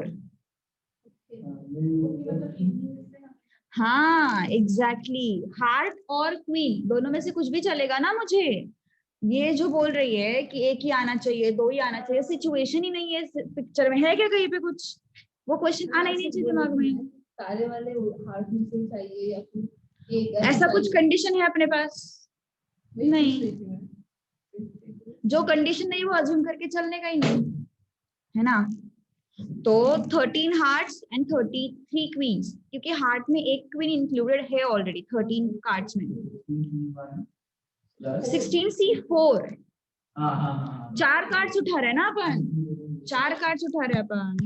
हाँ एग्जैक्टली, हार्ट और क्वीन दोनों में से कुछ भी चलेगा ना मुझे। ये जो बोल रही है कि एक ही आना चाहिए, 2 ही आना चाहिए, सिचुएशन ही नहीं है पिक्चर में, है क्या कहीं पे कुछ? वो क्वेश्चन आना ही नहीं चाहिए दिमाग में। सारे वाले हार्ट में से चाहिए या फिर एक ऐसा कुछ कंडीशन है अपने पास? नहीं, जो कंडीशन नहीं वो अज्यूम करके चलने का ही नहीं है ना। तो 13 हार्ट्स एंड 33 क्वींस, क्योंकि हार्ट में एक क्वीन इंक्लूडेड है ऑलरेडी 13 कार्ड्स में। 16C4। 4 कार्ड्स उठा रहे हैं ना अपन, 4 कार्ड्स उठा रहे हैं अपन।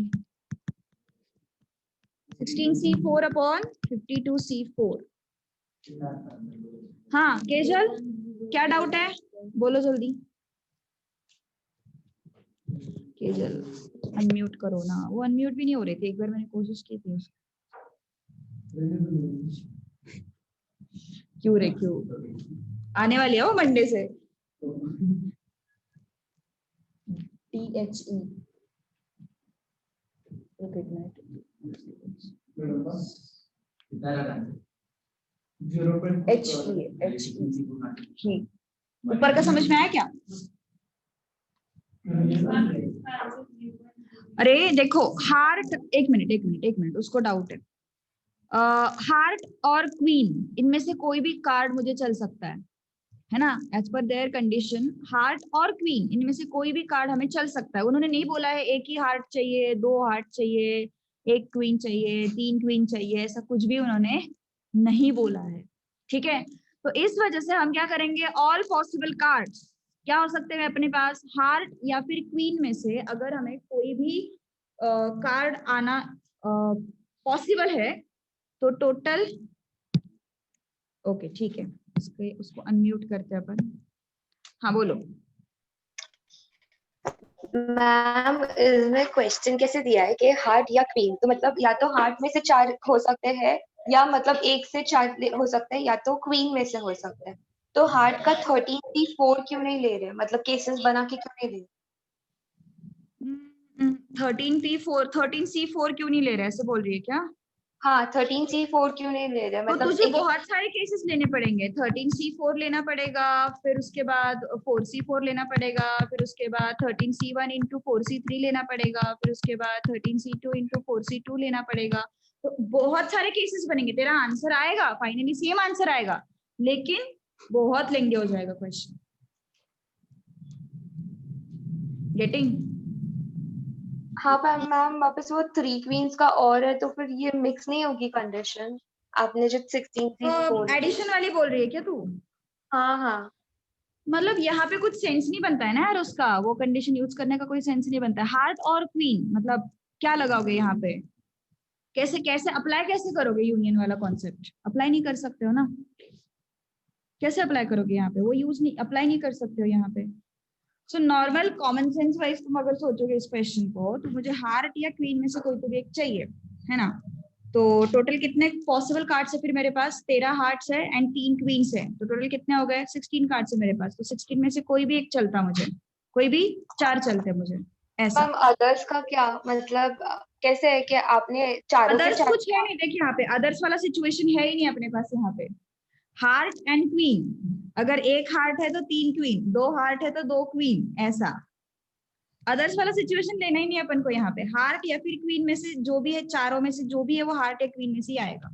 16C4 upon 52C4। हाँ केजल, क्या डाउट है बोलो जल्दी। केजल अनम्यूट करो ना, वो अनम्यूट भी नहीं हो रही थी, एक बार मैंने कोशिश की थी। क्यों रे क्यों? आने वाली है वो मंडे से। THE HE ऊपर का समझ में आया क्या? अरे देखो हार्ट, एक मिनट उसको डाउट है। हार्ट और क्वीन, इनमें से कोई भी कार्ड मुझे चल सकता है ना, as per their condition heart और क्वीन इनमें से कोई भी कार्ड हमें चल सकता है। उन्होंने नहीं बोला है एक ही हार्ट चाहिए, 2 हार्ट चाहिए, एक क्वीन चाहिए, 3 क्वीन चाहिए, ऐसा कुछ भी उन्होंने नहीं बोला है, ठीक है। तो इस वजह से हम क्या करेंगे, ऑल पॉसिबल कार्ड्स क्या हो सकते हैं अपने पास, हार्ट या फिर क्वीन में से अगर हमें कोई भी कार्ड आना पॉसिबल है तो टोटल, ओके ठीक है, उसको अनम्यूट करते हैं अपन। हाँ बोलो। मैम इसमें क्वेश्चन कैसे दिया है कि हार्ट या क्वीन, तो मतलब या तो हार्ट में से 4 हो सकते हैं या मतलब 1 से 4 हो सकते हैं या तो क्वीन में से हो सकते हैं। तो हार्ट का 13C4 क्यों नहीं ले रहे, मतलब केसेस बना के क्यों नहीं ले रहे? 13C4 क्यों नहीं ले रहे, ऐसे बोल रही है क्या? हाँ 13C4 क्यों नहीं ले रहे, तो मतलब तुझे एक बहुत सारे केसेस लेने पड़ेंगे, 13C4 लेना पड़ेगा, फिर उसके बाद 4C4 लेना पड़ेगा, फिर उसके बाद 13C1 इंटू 4C3 लेना पड़ेगा, फिर उसके बाद 13C2 इंटू 4C2 लेना पड़ेगा। तो बहुत सारे केसेस बनेंगे, तेरा आंसर आएगा फाइनली सेम आंसर आएगा, लेकिन बहुत लेंगे हो जाएगा क्वेश्चन। गेटिंग? हाँ पर मैम वापस वो 3 क्वींस का और है, तो फिर ये मिक्स नहीं होगी कंडीशन, आपने जो 16C4 एडिशन वाली बोल रही है क्या तू? हाँ हाँ मतलब यहाँ पे कुछ सेंस नहीं बनता है ना यार, उसका वो कंडीशन यूज करने का कोई सेंस नहीं बनता है। हार्ट और क्वीन मतलब क्या लगाओगे यहाँ पे, कैसे कैसे अप्लाई कैसे करोगे, यूनियन वाला कॉन्सेप्ट अप्लाई नहीं कर सकते हो ना, कैसे अप्लाई करोगे यहाँ पे, वो यूज नहीं अप्लाई नहीं कर सकते हो यहाँ पे। So normal common sense wise तुम अगर सोचोगे इस क्वेश्चन को, तो मुझे हार्ट या क्वीन में से कोई तो भी एक चाहिए, है ना। तो टोटल कितने पॉसिबल कार्ड्स है फिर मेरे पास, 13 हार्ट्स है एंड 3 क्वींस है, तो टोटल कितने हो गए, 16 कार्ड्स है मेरे पास। तो 16 में से कोई भी एक चलता मुझे, कोई भी 4 चलते मुझे, ऐसा। मैम अदर्स का क्या मतलब, कैसे है कि आपने चारों के अदर्स चार कुछ है नहीं, देखिए यहाँ पे अदर्स वाला सिचुएशन है ही नहीं अपने पास। यहाँ पे हार्ट एंड क्वीन, अगर एक हार्ट है तो 3 क्वीन, 2 हार्ट है तो 2 क्वीन, ऐसा। अदर्स वाला सिचुएशन लेना ही नहीं अपन को, यहाँ पे हार्ट या फिर क्वीन में से जो भी है, चारों में से जो भी है वो हार्ट या क्वीन में से ही आएगा,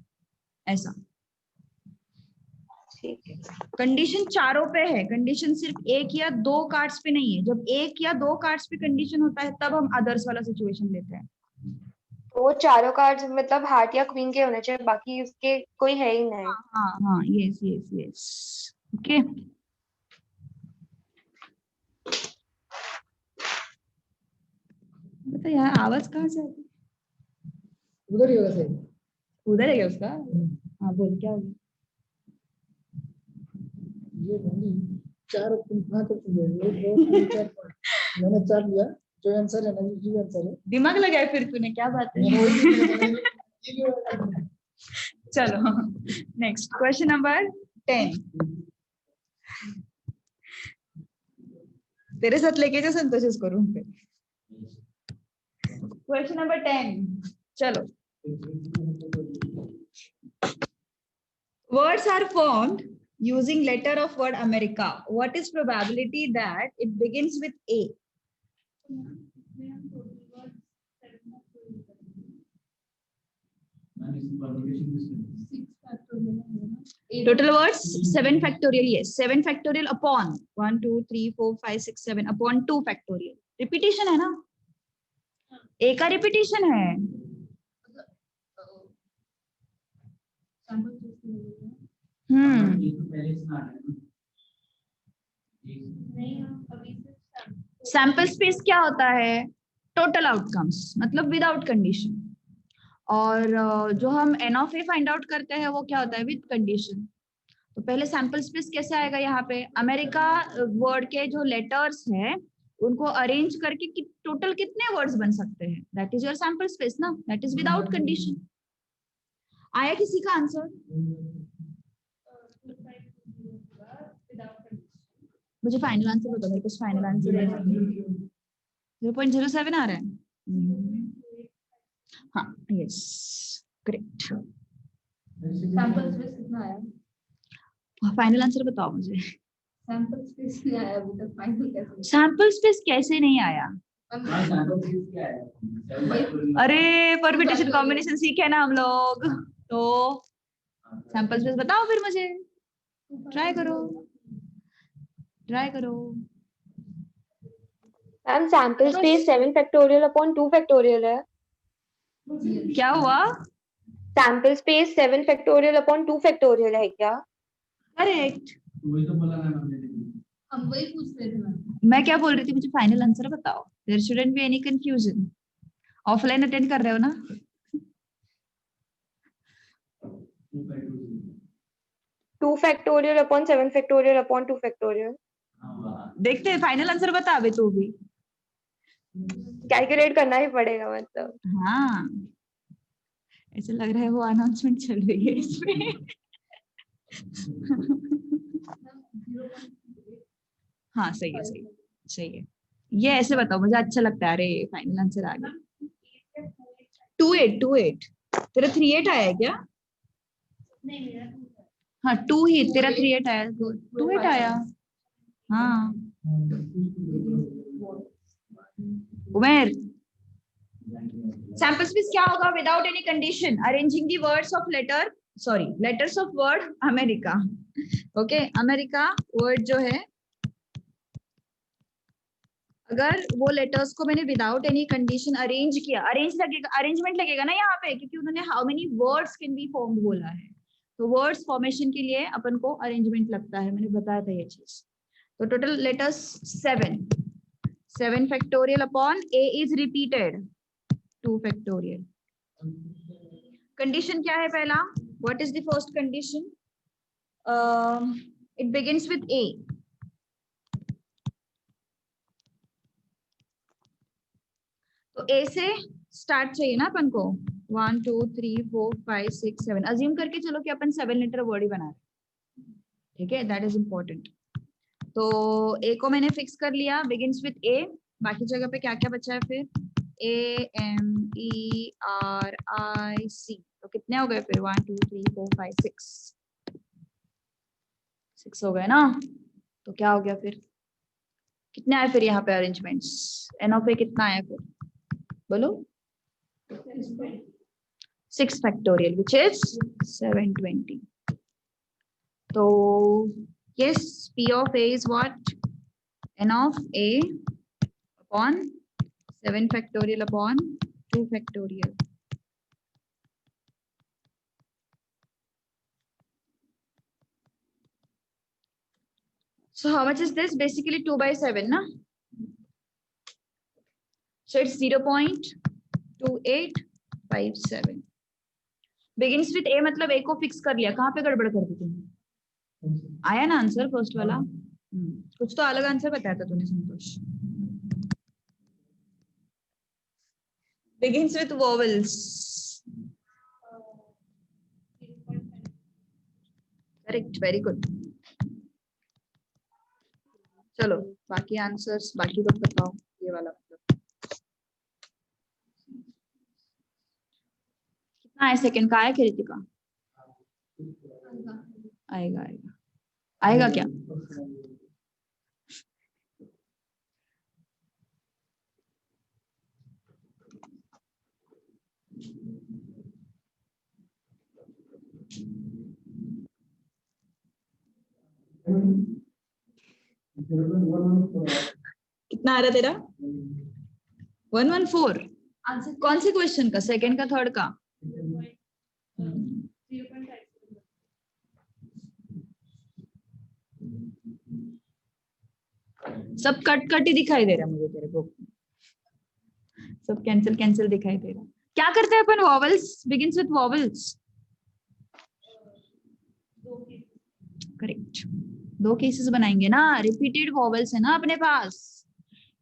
ऐसा। ठीक है। कंडीशन चारों पे है, कंडीशन सिर्फ 1 या 2 कार्ड्स पे नहीं है। जब 1 या 2 कार्ड्स पे कंडीशन होता है तब हम अदर्स वाला सिचुएशन लेते हैं। तो वो चारों कार्ड्स मतलब हार्ट या क्वीन के होने चाहिए, बाकी उसके कोई है ही नहीं। हाँ हाँ हाँ, यस यस यस, ओके। बता यार आवाज कहाँ से आती, उधर ही होगा सही। उधर है क्या उसका? हाँ बोल, क्या होगी? ये बंदी 4 तुम 5 तुम 1 2 3 4 5 मैंने 4 लिया, जो आंसर है ना ये आंसर है। दिमाग लगाया फिर तूने, क्या बात है। चलो नेक्स्ट क्वेश्चन नंबर 10, तेरे साथ लेके जा संतोष इसको रूम पे। क्वेश्चन नंबर 10, चलो। Words are formed using letter of word America. What is probability that it begins with A? Total words 7 factorial, yes, 7 factorial upon 1 2 3 4 5 6 7 upon 2 factorial. Repetition है ना, A का repetition है। सैंपल स्पेस क्या होता है, total outcomes, मतलब without condition. और जो हम n of A find out करते हैं वो क्या होता है, विद कंडीशन। तो पहले सैंपल स्पेस कैसे आएगा, यहाँ पे अमेरिका वर्ड के जो लेटर्स है उनको अरेंज करके टोटल कितने वर्ड्स बन सकते हैं, that is your sample space ना, दैट इज विदाउट कंडीशन। आया किसी का आंसर? मुझे फाइनल आंसर बताओ, मेरे पास फाइनल आंसर है 0.07 आ रहा है। हाँ यस करेक्ट। सैंपल स्पेस कितना आया? फाइनल आंसर बताओ मुझे। सैंपल स्पेस नहीं आया अभी तक, फाइनल कैसे? सैंपल स्पेस कैसे नहीं आया? अरे परम्यूटेशन कॉम्बिनेशन सीखे ना हम लोग। तो सैंपल स्पेस बताओ फिर मुझे, ट्राई करो ट्राई करो। Ma'am sample space 7 factorial upon 2 factorial है। क्या हुआ? Sample space 7 factorial upon 2 factorial है क्या? करेक्ट। वही तो बोला ना मैंने। हम वही पूछ रहे थे मैम। मैं क्या बोल रही थी, मुझे फाइनल आंसर बताओ, there shouldn't be any confusion. Offline attend कर रहे हो ना? 2 factorial upon 7 factorial upon 2 factorial. देखते हैं, फाइनल आंसर बता अभी तू भी। कैलकुलेट करना ही पड़ेगा मतलब। हाँ, ऐसा लग रहा है वो अनाउंसमेंट चल रही है इसमें। हाँ सही है सही है सही है। ये ऐसे बताओ, मुझे अच्छा लगता है। अरे फाइनल आंसर आ गया। 28 तेरा 38 आया है क्या? नहीं मेरा हाँ 2 ही, तेरा 38 आया, 28 आया। हाँ उमेर, सैंपल स्पेस क्या होगा? Without any condition arranging the words of letters of word America. Okay, America word जो है, अगर वो लेटर्स को मैंने विदाउट एनी कंडीशन अरेंज किया, अरेंजमेंट लगेगा ना यहाँ पे, क्योंकि उन्होंने how many words can be formed बोला है, तो वर्ड्स फॉर्मेशन के लिए अपन को अरेंजमेंट लगता है, मैंने बताया था ये चीज। तो total letters 7 factorial upon a is repeated 2 factorial. Condition क्या है पहला? What is the first condition? It begins with a। तो ए से स्टार्ट चाहिए ना अपन को। 1 2 3 4 5 6 7, अज्यूम करके चलो कि अपन 7 लेटर वर्ड ही बना रहे हैं, ठीक है, दैट इज इंपॉर्टेंट। तो ए को मैंने फिक्स कर लिया, बिगिंस विद ए। बाकी जगह पे क्या क्या बचा है फिर? A M E R I C, तो कितने हो गए फिर? 1 2 3 4 5 6 हो गए ना। तो क्या हो गया फिर? कितने आए फिर यहाँ पे अरेंजमेंट्स? एन ऑफ ए कितना आया फिर बोलो? 6 फैक्टोरियल विच इज 720। तो yes, P of A is what? N of A upon 7 factorial upon 2 factorial. So how much is this? Basically 2 by 7 na? So it's 0.2857. Begins with A, मतलब A को fix कर लिया। कहाँ पे गड़बड़ कर दी तुमने? आया ना आंसर फर्स्ट वाला? कुछ तो अलग आंसर बताया था तूने संतोष। Begins with vowels. Correct, very good. चलो बाकी आंसर्स बाकी लोग बताओ। ये वाला मतलब कितना है? सेकंड का आया क्या रितिका? आएगा आएगा आएगा क्या? कितना आ रहा तेरा? 114। आंसर कौन से क्वेश्चन का? सेकंड का थर्ड का? सब कट कट ही दिखाई दे रहा है मुझे तेरे को, सब कैंसिल कैंसिल दिखाई दे रहा है। क्या करते हैं अपन? Vowels, begins with vowels. Correct, 2 cases बनाएंगे ना, रिपीटेड वॉवल्स है ना अपने पास।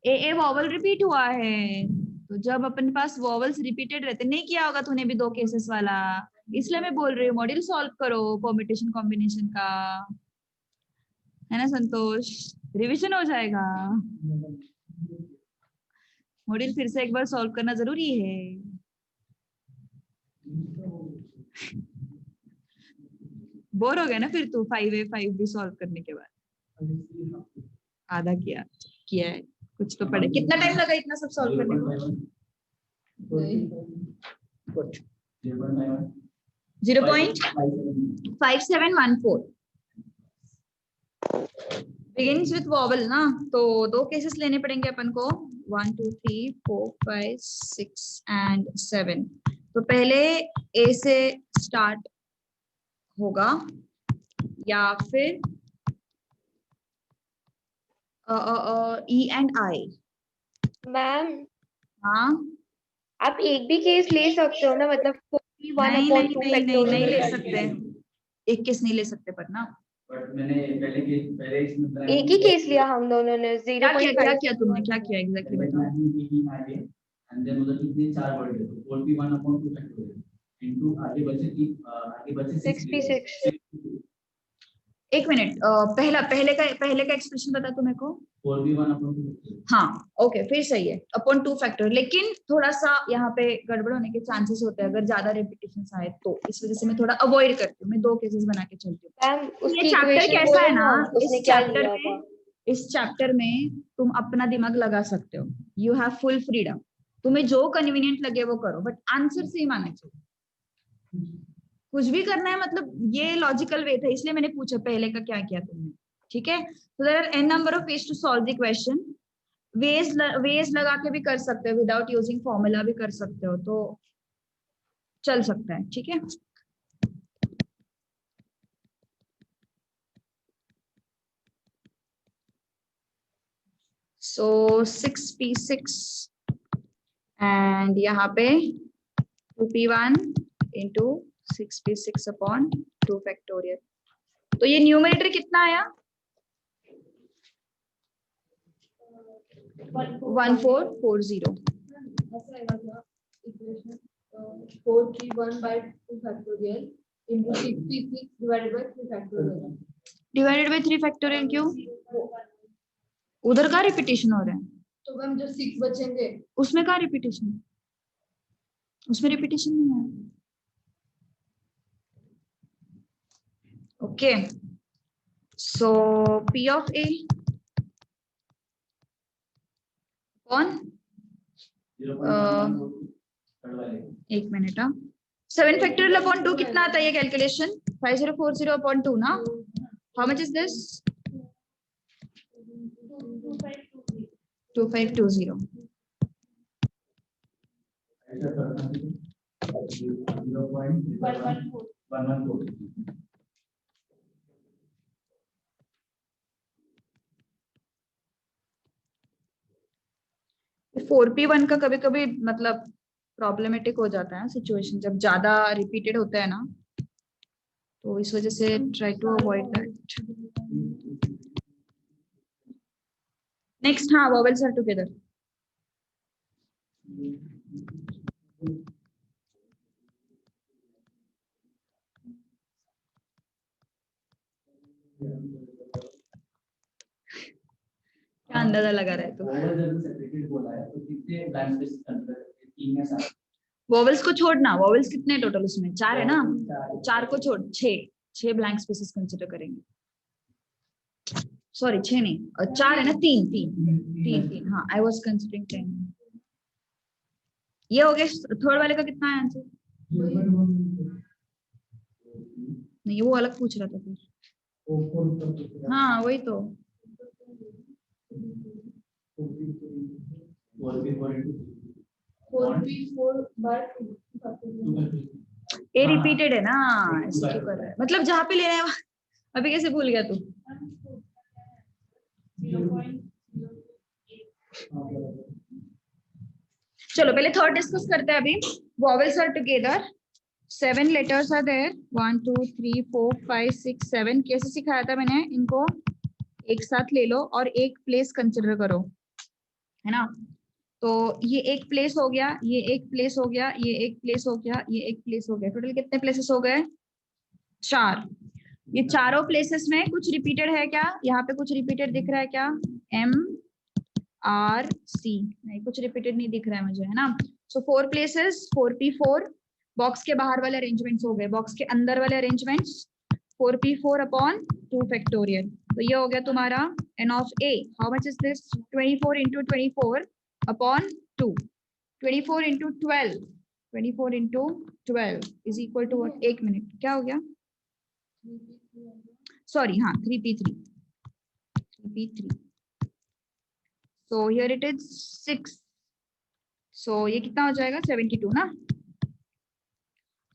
ए वॉवल रिपीट हुआ है, तो जब अपने पास वॉवल्स रिपीटेड रहते, नहीं किया होगा तूने भी 2 केसेस वाला, इसलिए मैं बोल रही हूँ मॉड्यूल सॉल्व करो परम्यूटेशन कॉम्बिनेशन का, है ना संतोष? रिवीजन हो जाएगा। मॉड्यूल फिर से एक बार सॉल्व करना जरूरी है। बोर हो गया ना फिर तू 5A 5B सॉल्व करने के बाद? आधा किया है, कुछ तो पढ़े। कितना टाइम लगा इतना सब सॉल्व करने को? 0.5714 begins with vowel ना, तो दो केसेस लेने पड़ेंगे अपन को 1 2 3 4 5 6 and 7। तो पहले ए से स्टार्ट होगा या फिर ई एंड आई। मैम हाँ आप एक भी केस ले सकते हो ना, मतलब 41 नहीं upon नहीं 2 नहीं नहीं factorial। नहीं ले सकते, एक केस नहीं ले सकते पर ना। बट मैंने पहले इसमें बनाया एक ही केस लिया हम दोनों ने क्या किया 0.5। तुमने, क्या किया एग्जैक्टली बताओ। एंड देन उधर कितने चार वर्ड है, तो 41 अपॉन 2 फैक्टोरियल इनटू आगे बचे 66। एक मिनट, पहले का एक्सप्रेशन बता तू मेरे को। 41 अपॉन 2 फैक्टोरियल। हाँ ओके, फिर सही है अपॉन 2 फैक्टर, लेकिन थोड़ा सा यहाँ पे गड़बड़ होने के चांसेस होते हैं अगर ज्यादा रिपीटेशन आए तो, इस वजह से मैं थोड़ा अवॉइड करती हूँ, मैं 2 केसेस बना के चलती हूँ। मैम ये उसकी चैप्टर इक्वेशन कैसा है ना, उसने इस क्या चैप्टर लिया में था। इस चैप्टर में तुम अपना दिमाग लगा सकते हो, यू हैव फुल फ्रीडम, तुम्हें जो कन्वीनियंट लगे वो करो, बट आंसर सेम आना चाहिए। कुछ भी करना है मतलब ये लॉजिकल वे था, इसलिए मैंने पूछा पहले का क्या किया तुमने, ठीक है। तो there are n number of ways to solve the question. Ways लगा के भी कर सकते हो, विदाउट यूजिंग फॉर्मूला भी कर सकते हो, तो चल सकता है, ठीक है। सो 6p6 एंड यहाँ पे 2p1 into 6p6 upon 2 factorial. तो ये न्यूमरेटर कितना आया, 1440। ऐसा आएगा क्या equation 4p1 by 2 factorial into 6p6 divided by 3 factorial। Divided by 3 factorial क्यों, उधर का रिपीटेशन हो रहा है, तो मैम जो 6 बचेंगे उसमें का रिपीटेशन, उसमें रिपीटेशन नहीं है। Okay so p of a कौन, एक मिनट, 7 फैक्टोरियल अपॉन 2 कितना आता है ये कैलकुलेशन, 5040 अपॉन 2 ना, how much is this 2520। Four P one का कभी कभी मतलब प्रॉब्लमेटिक हो जाता है सिचुएशन, जब ज्यादा रिपीटेड होता है ना, तो इस वजह से try to avoid that. Next, हाँ वॉवेल्स आर टुगेदर। क्या अंदाजा लगा रहा है तू, वॉवेल्स को छोड़ना, वॉवेल्स कितने टोटल उसमें 4 है ना, 4 को छोड़ 6 ब्लैंक स्पेसेस कंसिडर करेंगे, सॉरी 6 नहीं 4 है ना, 3 हाँ, आई वाज कंसीडरिंग 10। ये हो गया, थर्ड वाले का कितना है आंसर, नहीं वो अलग पूछ रहा था फिर, हाँ वही तो, ए रिपीटेड है ना, ऐसे क्यों कर रहा है, मतलब जहाँ पे लेना है अभी कैसे भूल गया तू। चलो पहले थर्ड डिस्कस करते हैं अभी। Vowels are together, 7 letters are there, 1 2 3 4 5 6 7। कैसे सिखाया था मैंने, इनको एक साथ ले लो और एक प्लेस कंसिडर करो, है ना। तो ये एक प्लेस हो गया, ये एक प्लेस हो गया, ये एक प्लेस हो गया, ये एक प्लेस हो गया, टोटल कितने प्लेसेस हो गए, 4। ये चारों प्लेसेस में कुछ रिपीटेड है क्या, यहाँ पे कुछ रिपीटेड दिख रहा है क्या, MRC, नहीं कुछ रिपीटेड नहीं दिख रहा है मुझे, है ना। सो 4 प्लेसेस, 4p4, बॉक्स के बाहर वाले अरेंजमेंट्स हो गए, बॉक्स के अंदर वाले अरेंजमेंट्स 4p4 अपॉन 2 फैक्टोरियल। तो ये हो गया तुम्हारा n of a, how much is this, 24 into 24 upon 2, 24 into 12, 24 into 12 is equal to what? 1 minute. क्या हो गया? Sorry, हाँ 3p3. 3p3. So here it is 6. So ये कितना हो जाएगा? 72 ना?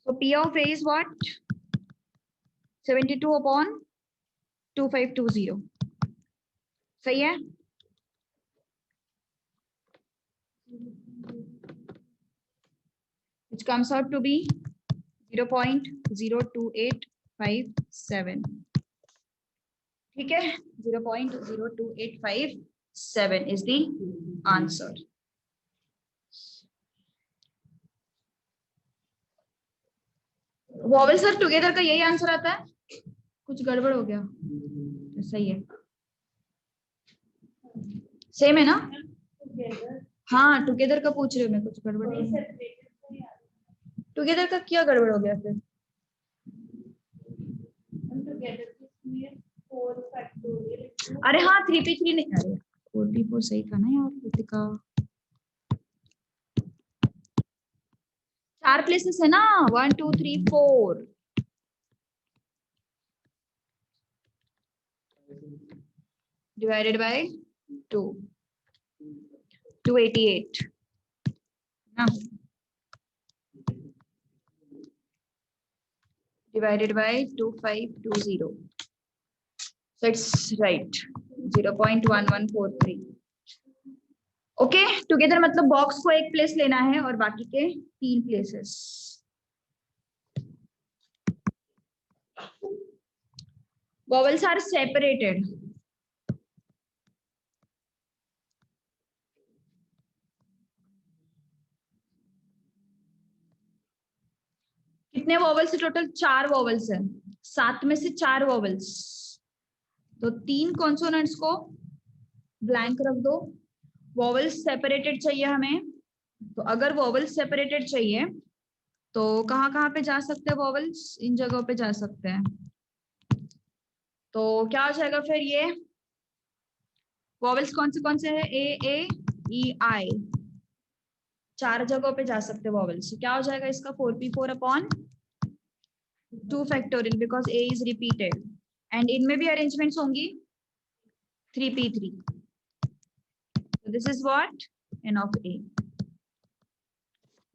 So P of A is what? 72 upon 2520. सही है? Which comes out to be 0.02857. ठीक है? 0.02857 is the answer. वॉवेल्स और टुगेदर का यही आंसर आता है? कुछ गड़बड़ हो गया? सही है, सेम है ना? हाँ टुगेदर का पूछ रहे हो, मैं कुछ गड़बड़ नहीं है। टुगेदर का क्या गड़बड़ हो गया फिर? अरे हाँ 3p3 नहीं, अरे 4p4 सही था ना यार कृतिका। 4 प्लेसेस है ना, 1 2 3 4 divided by 2, 288 ना, divided by 2520. So it's right, 0.1143. Okay, together मतलब बॉक्स को एक प्लेस लेना है और बाकी के 3 प्लेसेस। Vowels are separated. कितने वॉवेल्स है टोटल? 4 वॉवेल्स है, 7 में से 4 वॉवेल्स, तो 3 कॉन्सोनेंट्स को ब्लैंक रख दो। वॉवेल्स सेपरेटेड चाहिए हमें, तो अगर वॉवेल्स सेपरेटेड चाहिए तो कहाँ पे जा सकते हैं वॉवेल्स? इन जगहों पे जा सकते हैं। तो क्या हो जाएगा फिर? ये वॉवेल्स कौन से है? ए ए ई आई, 4 जगहों पे जा सकते हैं वॉवेल्स। क्या हो जाएगा इसका? 4p4 upon 2 factorial, because A is repeated, and इनमें भी अरेंजमेंट्स होंगी 3p3. So this is what? N of A.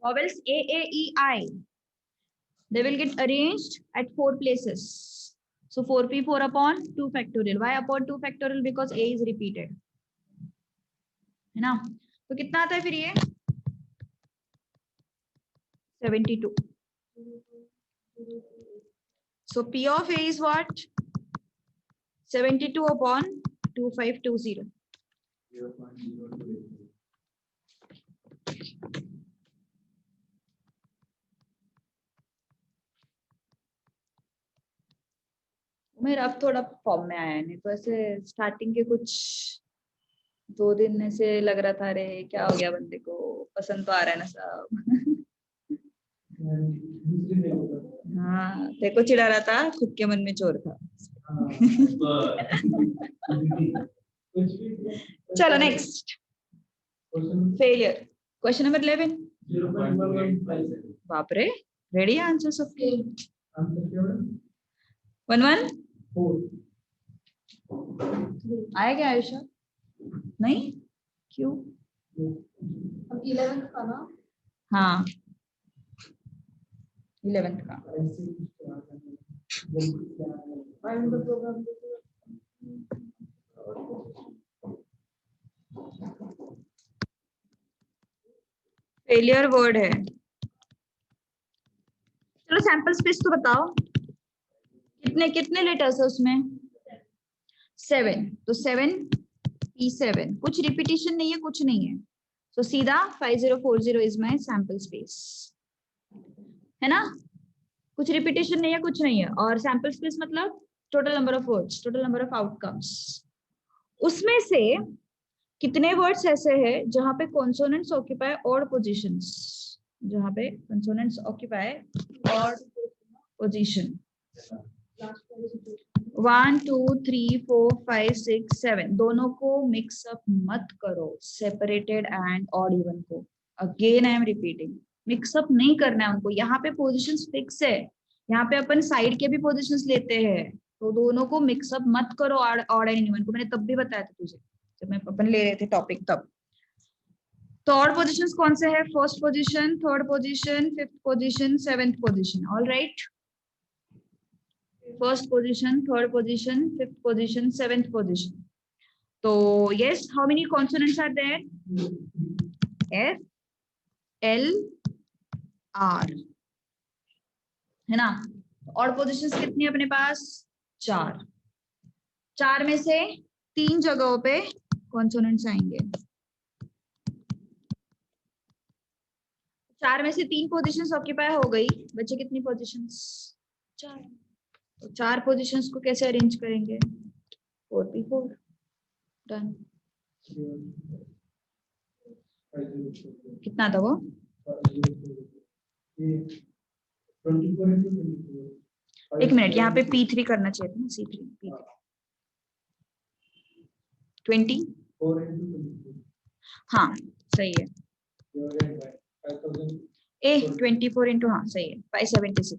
Vowels A, A, E, I. They will get arranged at 4 places. So 4p4 upon 2 factorial. Why upon 2 factorial? Because A is repeated. है ना? तो कितना आता है फिर ये? 72. So P of A is what? 72 upon 2520. 0.028. मेरा अब थोड़ा फॉर्म में आया है, नहीं तो ऐसे स्टार्टिंग के कुछ 2 दिन ऐसे लग रहा था, अरे क्या हो गया बंदे को, पसंद तो आ रहा है ना सब। हाँ तेरे को चिढ़ा रहा था, खुद के मन में चोर था। चलो नेक्स्ट, फेलियर, क्वेश्चन नंबर 11। 0.157. बाप रे, रेडी आंसर सबके? 1 1 आया क्या आयुषा? नहीं, क्यों? अब 11th का ना? हाँ 11th का। प्रोग्राम फेलियर वर्ड है। चलो सैंपल स्पेस तो बताओ, कितने लेटर्स है उसमें? 7, तो 7p7, कुछ रिपीटिशन नहीं है, कुछ नहीं है, तो सीधा 5040 इज माय सैंपल स्पेस, है ना? कुछ रिपीटिशन नहीं है, कुछ नहीं है, और सैंपल स्पेस मतलब total number of words, total number of outcomes. उसमें से कितने वर्ड्स ऐसे हैं जहां पे कॉन्सोनेंट्स ऑक्यूपाई ऑड पोजीशंस, जहां पे कॉन्सोनेंट्स ऑक्यूपाई ऑड पोजीशन? 1 2 3 4 5 6 7, दोनों को मिक्स अप मत करो, सेपरेटेड एंड ऑड इवन को। Again I am repeating, mix up नहीं करना है उनको। यहाँ पे पोजीशंस फिक्स है, यहाँ पे अपन साइड के भी पोजीशंस लेते हैं, तो दोनों को मिक्सअप मत करो ऑड एंड इवन को। मैंने तब भी बताया था तुझे जब मैं अपन ले रहे थे टॉपिक तब। तो ऑड पोजीशंस कौन से है? First position, third position, fifth position, seventh position. All right, first position, third position, fifth position, seventh position. तो yes, how many consonants are there? F, L, R, है ना? और पोजीशंस कितनी है अपने पास? 4। 4 में से 3 जगहों पे कॉन्सोनेंट्स आएंगे। 4 में से 3 पोजीशंस ऑक्यूपाई हो गई, बचे कितनी पोजीशंस? 4। तो 4 पोजीशंस को कैसे अरेंज करेंगे? 4p4 done. कितना था वो? 1 मिनट, यहाँ पे p3 करना चाहिए था ना, c3 p3 20। हाँ सही है, ए 24 इंटू, हाँ सही है, 576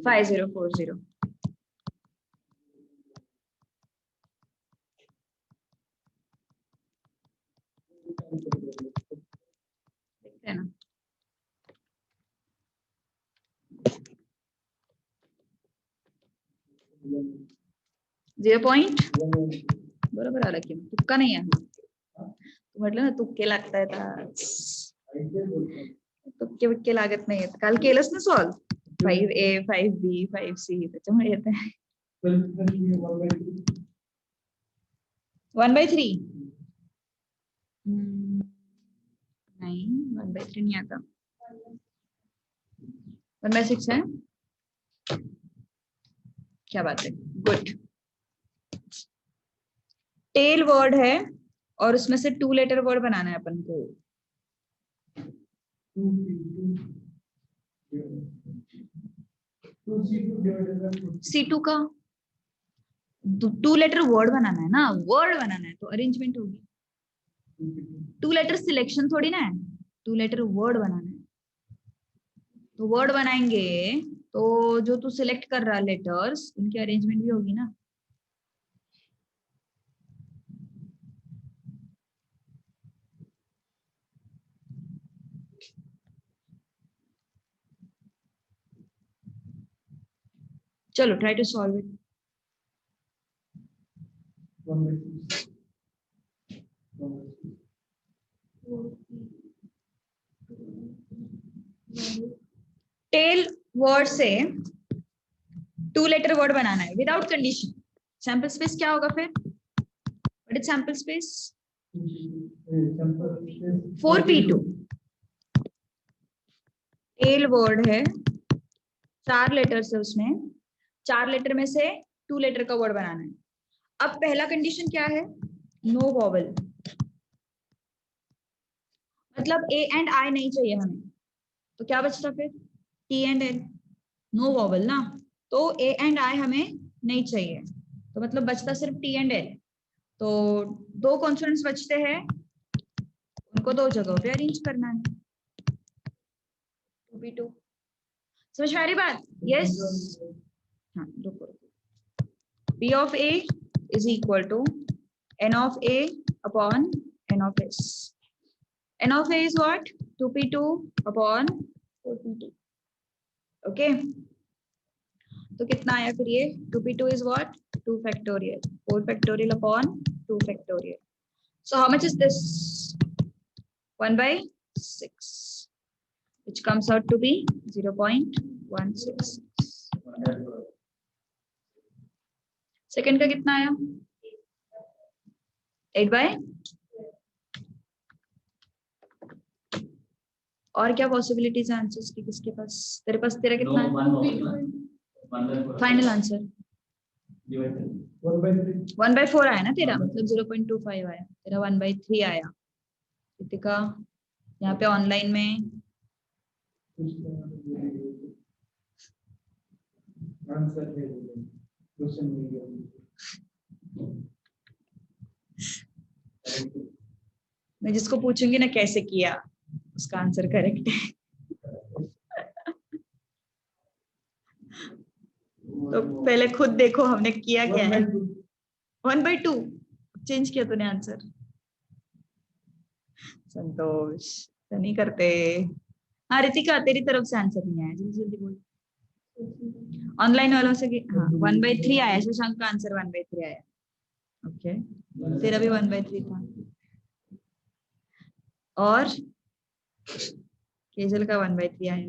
5040। देखते हैं ना। जीरो पॉइंट बरोबर आला की तुक्का नाही आहे. तू म्हटलं ना तुक्के लागतायत, तुक्के विक्के लागत नाहीयेत. काल केलंच ना सॉल्व 5A 5B 5C, त्याच्यामुळे येत आहे 1/3. नहीं 1/3 नहीं आता, 1/6 है. क्या बात है, गुड. टेल वर्ड है और उसमें से 2 लेटर वर्ड बनाना है अपन को. C2 का 2 लेटर वर्ड बनाना है ना, वर्ड बनाना है तो अरेंजमेंट होगी. 2 लेटर सिलेक्शन थोड़ी ना है, 2 लेटर वर्ड बनाना है. तो वर्ड बनाएंगे तो जो तू सिलेक्ट कर रहा लेटर्स उनकी अरेंजमेंट भी होगी ना. चलो try to solve it. Tell word से 2 लेटर वर्ड बनाना है विदाउट कंडीशन. सैंपल स्पेस क्या होगा फिर? What is sample space? 4p2. Tell word है, 4 लेटर्स है उसमें, 4 लेटर में से 2 लेटर का वर्ड बनाना है. अब पहला कंडीशन क्या है? नो वॉवल, मतलब ए एंड आई नहीं चाहिए हमें. तो क्या बचता फिर? T and L. No vowel ना, तो ए एंड आई हमें नहीं चाहिए, तो मतलब बचता सिर्फ टी एंड एल. तो 2 कॉन्सोनेंट्स बचते हैं, उनको 2 जगहों पे अरेंज करना है. 2p2. समझ में आ रही बात? यस. हाँ रुको. P of A is equal to N of A upon N of S. N of A is what? 2p2 upon 4p2. Okay. तो कितना आया फिर ये? 2p2 is what? 2 factorial. 4 factorial upon 2 factorial. So how much is this? 1/6, which comes out to be 0.166. Second का कितना आया? 8/, और क्या पॉसिबिलिटीज है आंसर्स की किसके पास? तेरे पास, तेरा कितना है फाइनल आंसर? 1/4 आया ना तेरा, मतलब 0.25 आया. तेरा 1/3 आया. कृतिका यहाँ पे ऑनलाइन में मैं जिसको पूछूंगी ना कैसे किया उसका आंसर करेक्ट है। तो पहले खुद देखो हमने किया क्या है। 1/2 चेंज किया तूने आंसर। संतोष तो नहीं करते। हाँ रितिका तेरी तरफ से आंसर नहीं आया, जल्दी जल्दी बोल। ऑनलाइन वालों से हाँ 1/3 आया, शशांक का आंसर 1/3 आया। ओके तेरा भी 1/3 था। और केजल का 1/3 आया।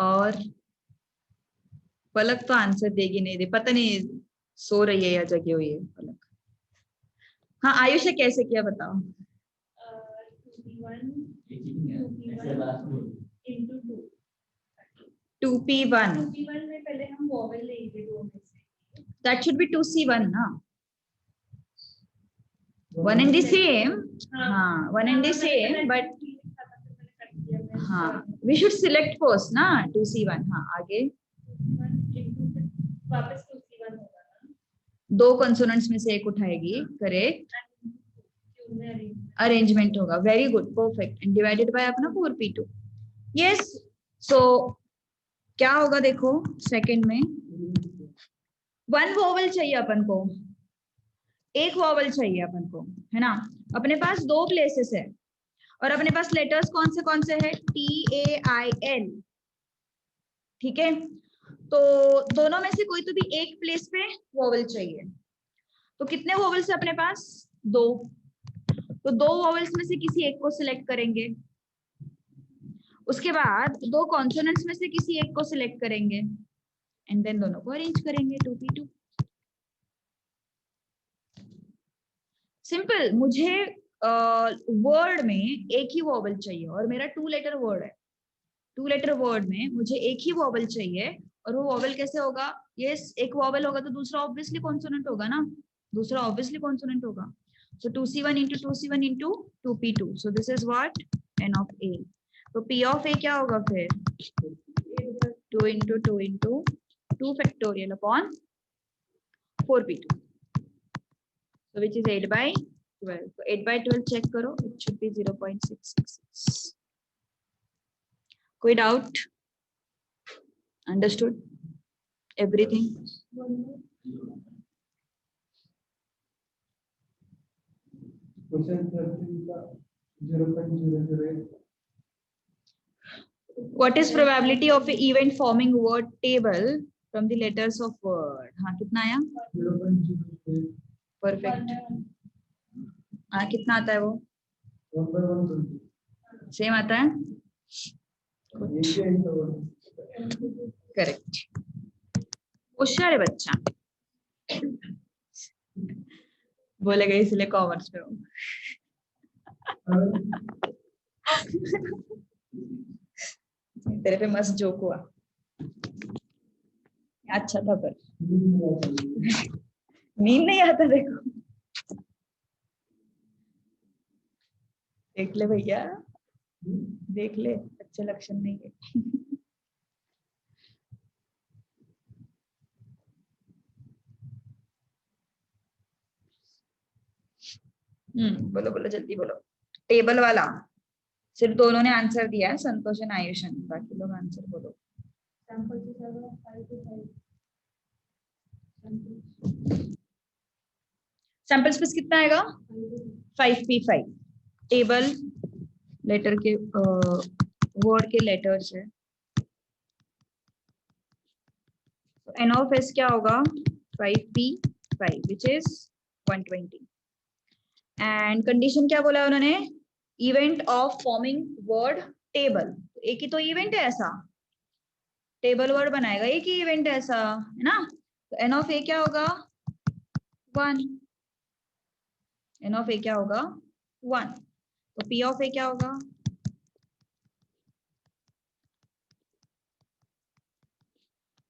और पलक तो आंसर देगी नहीं दे, पता नहीं सो रही है या जगी हुई है पलक। हाँ आयुष ने कैसे किया बताओ। 2p1 में पहले हम वॉवेल लेंगे दो में से। that should be 2c1 ना, one and the same। हाँ one and the same but हाँ we should select first ना 2c1। हाँ आगे वापस 2c1 होगा ना, दो कंसोनेंट्स में से एक उठाएगी, करेक्ट। अरेंजमेंट होगा, very good perfect. And divided by अपना 4p2। यस सो क्या होगा देखो सेकंड में 1 वोवल चाहिए अपन को, एक वोवल चाहिए अपन को, है ना। अपने पास 2 प्लेसेस है और अपने पास लेटर्स कौन से है, TAIL। ठीक है तो दोनों में से कोई तो भी एक प्लेस पे वोवल चाहिए। तो कितने वोवल्स है अपने पास, 2। तो 2 वोवल्स में से किसी एक को सिलेक्ट करेंगे, उसके बाद 2 कॉन्सोनेंट्स में से किसी एक को सिलेक्ट करेंगे एंड देन दोनों को अरेंज करेंगे 2p2। सिंपल। मुझे वर्ड में एक ही वोवल चाहिए और मेरा 2 लेटर वर्ड है। 2 लेटर वर्ड में मुझे एक ही वोवल चाहिए और वो वोवल कैसे होगा, यस एक वोवल होगा तो दूसरा ऑब्वियसली कॉन्सोनेंट होगा ना, दूसरा ऑब्वियसली कॉन्सोनेंट होगा। So 2c1 into 2c1 into 2p2. So this is what n of a. तो p of a क्या होगा फिर 2 into 2 into 2 factorial upon 4p2. So which is 8 by 12. So 8 by 12 check करो, it should be 0.666. कोई doubt? Understood everything? Question 13 का 0.008। What is probability of an event forming word table from the letters of word? हाँ कितना आया? 0.008। Perfect. हाँ कितना आता है वो? 1/120। सेम आता है? एक करेक्ट। होशियार है बच्चा, बोलेगा इसलिए कॉमर्स में हूँ। तेरे पे मस्त जोक हुआ, अच्छा था पर नींद नहीं आता देखो। देख ले भैया, देख ले, अच्छे लक्षण नहीं है। बोलो बोलो जल्दी बोलो। टेबल वाला सिर्फ दोनों ने आंसर दिया है, संतोष और आयुषन, बाकी लोग आंसर बोलो। सैंपल स्पेस कितना आएगा 5p5। टेबल लेटर के वर्ड के लेटर्स है। n of s क्या होगा 5p5 which is 120। And condition क्या बोला उन्होंने, event of forming word table. एक ही तो इवेंट है ऐसा, टेबल वर्ड बनाएगा एक ही इवेंट है ऐसा, है ना। तो एन ऑफ ए क्या होगा 1, एन ऑफ ए क्या होगा 1। तो पी ऑफ ए क्या होगा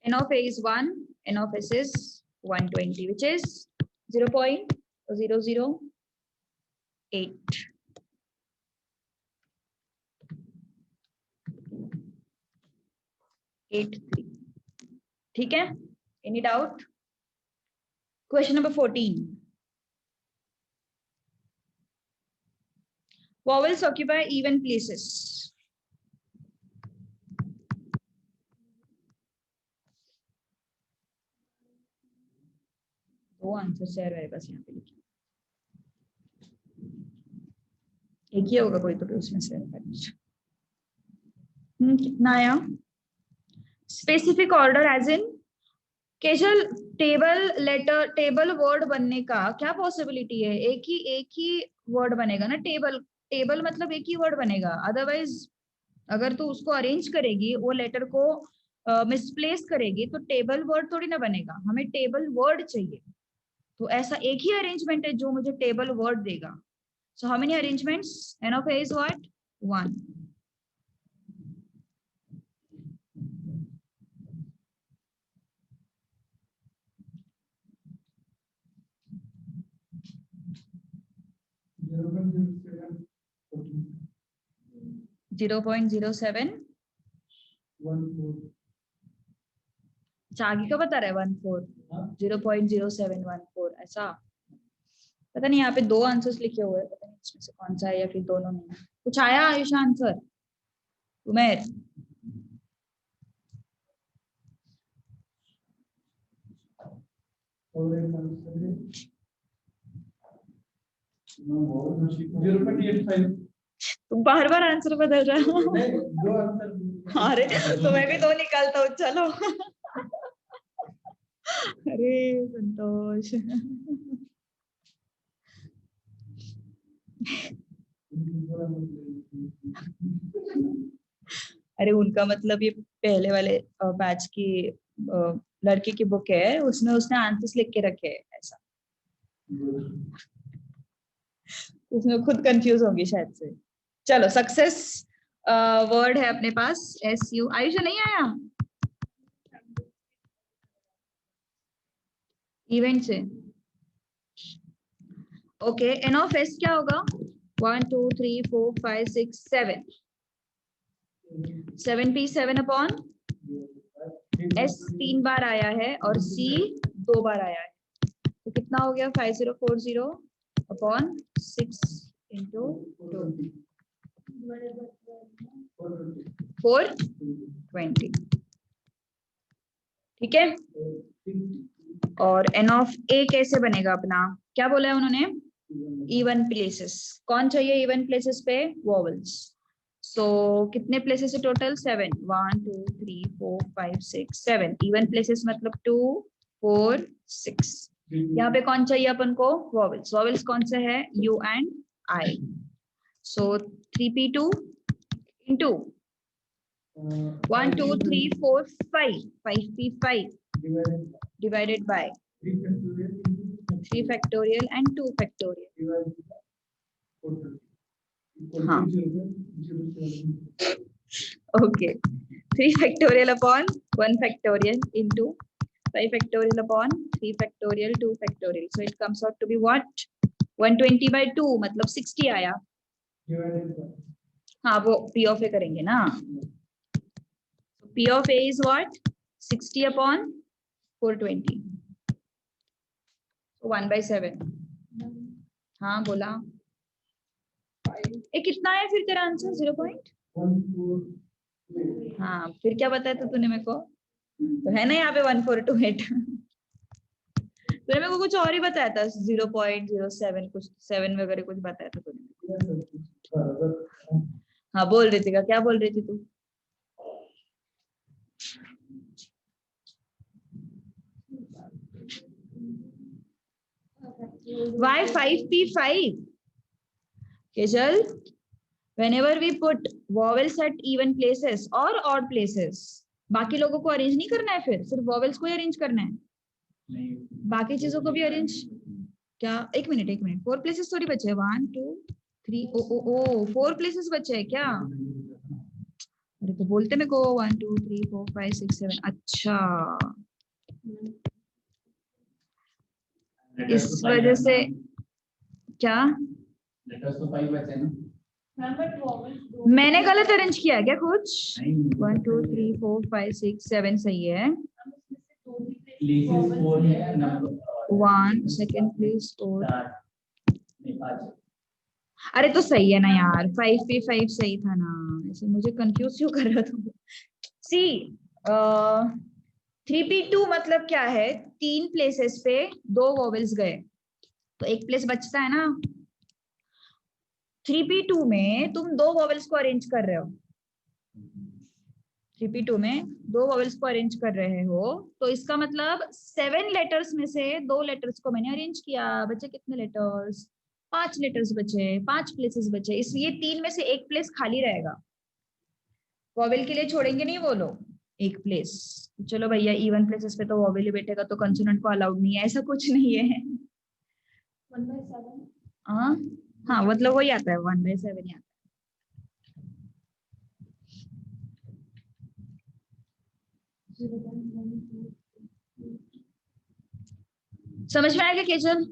n of a is 1, n of s is 120 which is 0.008। ठीक है, any doubt? Question number 14। Vowels occupy even places. दो आंसर शेयर है बस यहाँ पे लिखिए, एक ही होगा कोई तो भी उसमें से कितना आया? Specific order as in casual, table letter table word बनने का क्या पॉसिबिलिटी है? एक ही वर्ड बनेगा ना, टेबल टेबल मतलब एक ही वर्ड बनेगा, अदरवाइज अगर तू उसको अरेंज करेगी वो लेटर को मिसप्लेस करेगी तो टेबल वर्ड थोड़ी ना बनेगा, हमें टेबल वर्ड चाहिए। तो ऐसा एक ही अरेंजमेंट है जो मुझे टेबल वर्ड देगा। So how many arrangements? n of a is what? 1. Zero point zero seven. आगे का बता रहा है 14, 0.0714 ऐसा। पता नहीं, यहाँ पे दो आंसर्स लिखे हुए हैं, पता नहीं इसमें से कौन सा है या फिर दोनों नहीं। कुछ आया आयुषा आंसर? उमेर तुम बार बार आंसर बदल रहा हो। अरे तो मैं भी दो निकालता हूँ, चलो। अरे संतोष। अरे उनका मतलब ये पहले वाले बैच की लड़की की बुक है, उसमें उसने आंसर्स लिख के रखे हैं ऐसा। उसमें खुद कंफ्यूज होंगी शायद से। चलो सक्सेस वर्ड है अपने पास, SU। आयुषा नहीं आया इवेंट से? ओके, N of S क्या होगा? 1 2 3 4 5 6 7। 7p 7 अपॉन S 3 बार आया है और C 2 बार आया है, तो कितना हो गया? 5040 अपॉन 6 इंटू 2 420। ठीक है। और N of A कैसे बनेगा अपना? क्या बोला है उन्होंने? Even places. कौन चाहिए इवन प्लेसेस पे? वॉवल्स। सो कितने प्लेसेस है टोटल? 7। 1 2 3 4 5 6 7 इवन प्लेसेस मतलब 2 4 6। यहाँ पे कौन चाहिए अपन को? वॉवल्स। वॉवल्स कौन से है? U and I। So 3p2 into 1 2 3 4 5 5p5 divided by 3 factorial and 2 factorial। हाँ okay, 3 factorial upon 1 factorial into 5 factorial upon 3 factorial 2 factorial, so it comes out to be what? 120 by 2 मतलब 60 आया। हाँ वो P of A करेंगे ना। P of A is what? 60 upon 420, so 1 by 7। हाँ बोला। ए कितना है फिर तेरा आंसर? 0. हाँ फिर क्या बताया था तूने मेरे को? तो है ना यहाँ पे 1428। तूने मेरे को कुछ और ही बताया था, 0.07 कुछ 7 वगैरह कुछ बताया था तूने। हाँ बोल रही थी क्या बोल रही थी तू? Why 5p5? Kajal, whenever we put vowels at even places or odd places, बाकी लोगों को अरेंज नहीं करना है, फिर सिर्फ वॉवेल्स को ही अरेंज करना है, बाकी चीजों को भी अरेंज। क्या? एक मिनट 4 प्लेसेस थोड़ी बचे हैं। 1 2 3 ओ 4 प्लेसेस बचे हैं क्या? अरे तो बोलते मेरे को 1 2 3 4 5 6 7। अच्छा इस वजह से क्या? मैंने गलत अरेंज किया क्या कुछ? 1 2 3 4 5 6 7 सही है। 1 सेकेंड प्लीज। अरे तो सही है ना यार, 5P5 सही था ना, ऐसे मुझे कंफ्यूज क्यों कर रहा था? सी 3P2 मतलब क्या है, 3 प्लेसेस पे 2 वॉवेल्स गए तो एक प्लेस बचता है ना। 3P2 में तुम 2 वॉवेल्स को अरेंज कर रहे हो, 3P2 में 2 वॉवेल्स को अरेंज कर रहे हो, तो इसका मतलब 7 लेटर्स में से 2 लेटर्स को मैंने अरेंज किया, बचे कितने लेटर्स, 5 लेटर्स बचे, 5 प्लेसेस बचे, इसलिए 3 में से एक प्लेस खाली रहेगा, वॉवेल के लिए छोड़ेंगे नहीं वो लोग एक प्लेस। चलो भैया इवन प्लेसेस पे तो वॉवेल ही बैठेगा तो कंसोनेंट को अलाउड नहीं है, ऐसा कुछ नहीं है। 1/7 हाँ हाँ, मतलब वही आता है 1/7 ही आता है। समझ में आएगा केजल?